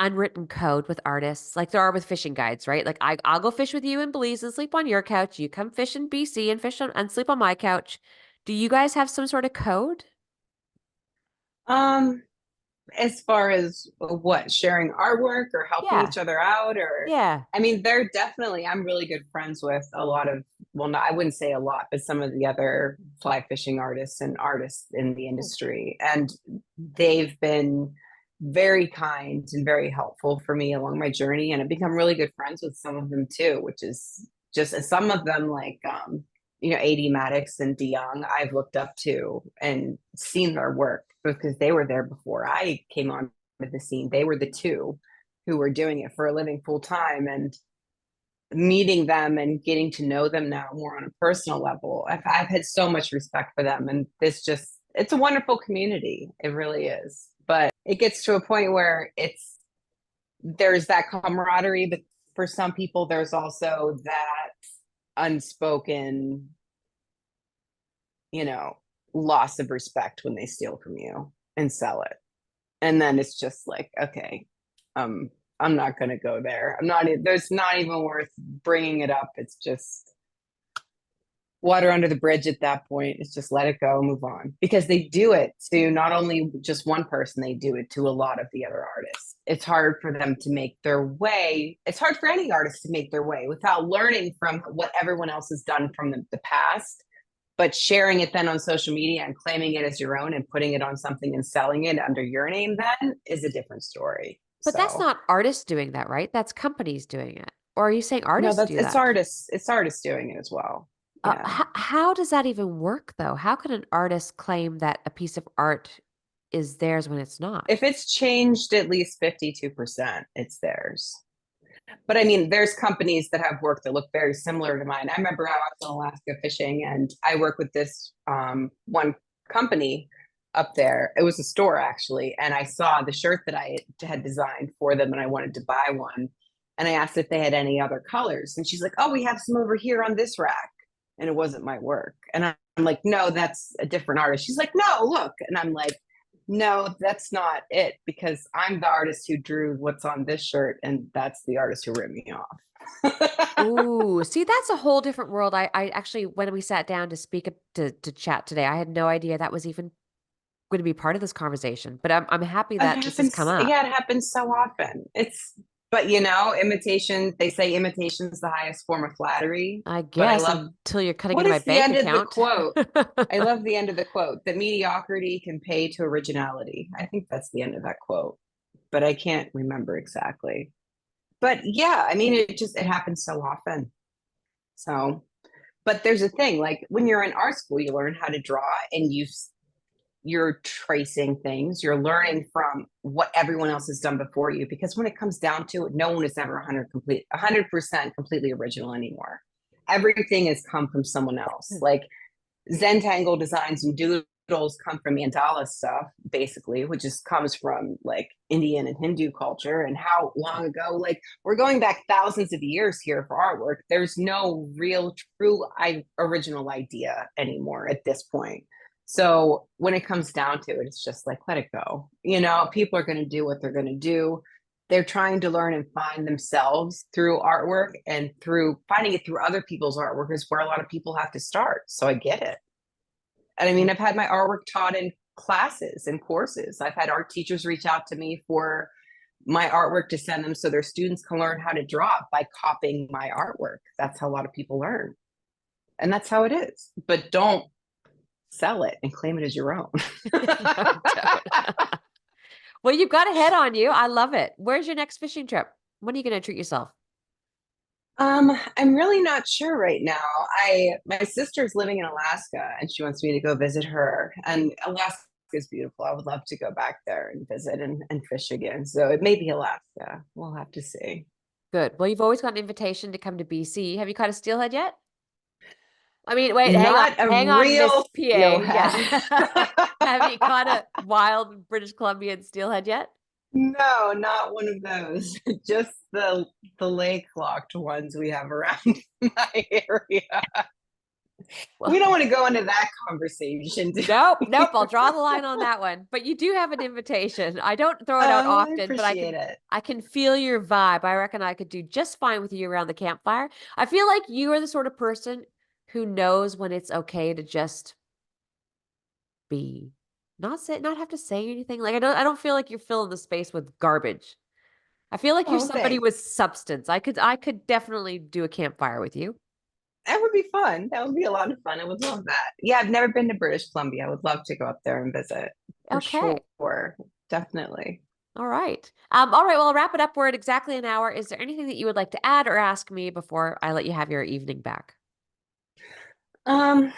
unwritten code with artists, like there are with fishing guides, right? Like I'll go fish with you in Belize and sleep on your couch. You come fish in BC and fish on and sleep on my couch. Do you guys have some sort of code? Um, as far as what, sharing artwork or helping Yeah. each other out, or Yeah. I mean, they're definitely, I'm really good friends with a lot of, well, not, I wouldn't say a lot, but some of the other fly fishing artists and artists in the Hmm. industry. And they've been very kind and very helpful for me along my journey. And I've become really good friends with some of them too, which is just some of them like, AD Maddox and DeYoung, I've looked up to and seen their work because they were there before I came on with the scene. They were the two who were doing it for a living full time, and meeting them and getting to know them now more on a personal level. I've had so much respect for them, and it's a wonderful community. It really is. But it gets to a point where there's that camaraderie, but for some people, there's also that unspoken, you know, loss of respect when they steal from you and sell it. And then it's just like, okay, um, I'm not going to go there. There's not even worth bringing it up. It's just water under the bridge at that point. It's just let it go, move on. Because they do it to not only just one person, they do it to a lot of the other artists. It's hard for them to make their way. It's hard for any artist to make their way without learning from what everyone else has done from the past, but sharing it then on social media and claiming it as your own and putting it on something and selling it under your name then is a different story. But that's So not artists doing that, right? That's companies doing it. Or are you saying no, artists that's do that? it's artists doing it as well. Yeah. How does that even work, though? How can an artist claim that a piece of art is theirs when it's not? If it's changed at least 52%, it's theirs. But I mean, there's companies that have work that look very similar to mine. I remember I was in Alaska fishing, and I work with this one company up there. It was a store actually, and I saw the shirt that I had designed for them, and I wanted to buy one. And I asked if they had any other colors, and she's like, "Oh, we have some over here on this rack." And it wasn't my work, and I'm like, "No, that's a different artist." She's like, "No, look," and I'm like, no, that's not it, because I'm the artist who drew what's on this shirt, and that's the artist who ripped me off. Ooh, see, that's a whole different world. I actually, when we sat down to speak to chat today, I had no idea that was even going to be part of this conversation. But I'm happy It that this has come happens, up. yeah, it happens so often. But imitation, they say imitation is the highest form of flattery. I But I guess love, until you're cutting what into my is the bank end of the account. quote? I love the end of the quote, that mediocrity can pay to originality. I think that's the end of that quote, but I can't remember exactly. But yeah, I mean, it happens so often. So, but there's a thing, like when you're in art school, you learn how to draw, and you're tracing things, you're learning from what everyone else has done before you, because when it comes down to it, no one is ever 100% completely original anymore. Everything has come from someone else. Like Zentangle designs and doodles come from mandala stuff, basically, which just comes from like Indian and Hindu culture. And how long ago, like we're going back thousands of years here for artwork. There's no real true original idea anymore at this point. So when it comes down to it, it's just like, let it go. People are going to do what they're going to do. they're trying to learn and find themselves through artwork, and through finding it through other people's artwork is where a lot of people have to start. So I get it. And I mean, Well, I've had my artwork taught in classes and courses. I've had art teachers reach out to me for my artwork to send them so their students can learn how to draw by copying my artwork. That's how a lot of people learn. And that's how it is. But don't sell it and claim it as your own. no, don't. Well, you've got a head on you. I love it. Where's your next fishing trip? When are you going to treat yourself? I'm really not sure right now. My sister's living in Alaska and she wants me to go visit her. And Alaska is beautiful. I would love to go back there and visit and fish again. So it may be Alaska. We'll have to see. Good. Well, you've always got an invitation to come to BC. Have you caught a steelhead yet? I mean, wait, Not a hang on, Miss real PA. steelhead. Yeah. Have you caught a wild British Columbian steelhead yet? No, not one of those. Just the lake locked ones we have around my area. We Well, don't want to go into that conversation, do nope, nope. we? I'll draw the line on that one. But you do have an invitation. I don't throw it out Oh, I often, but appreciate it. I can feel your vibe. I reckon I could do just fine with you around the campfire. I feel like you are the sort of person who knows when it's okay to just be. Not have to say anything. Like I don't feel like you're filling the space with garbage. I feel like you're Oh, somebody thanks. with substance. I could definitely do a campfire with you. That would be fun. That would be a lot of fun. I would love that. Yeah, I've never been to British Columbia. I would love to go up there and visit for Okay. sure. Definitely. All right. All right. Well, I'll wrap it up. We're at exactly an hour. Is there anything that you would like to add or ask me before I let you have your evening back? Um,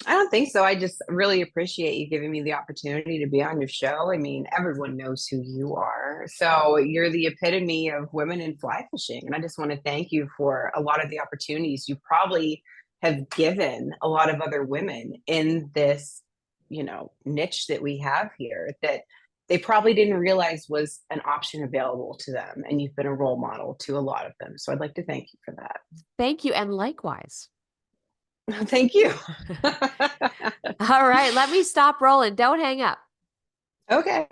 I don't think so. I just really appreciate you giving me the opportunity to be on your show. I mean, everyone knows who you are. So you're the epitome of women in fly fishing. And I just want to thank you for a lot of the opportunities you probably have given a lot of other women in this, niche that we have here that they probably didn't realize was an option available to them. And you've been a role model to a lot of them. So I'd like to thank you for that. Thank you. And likewise. Thank you. All right. Let me stop rolling. Don't hang up. Okay.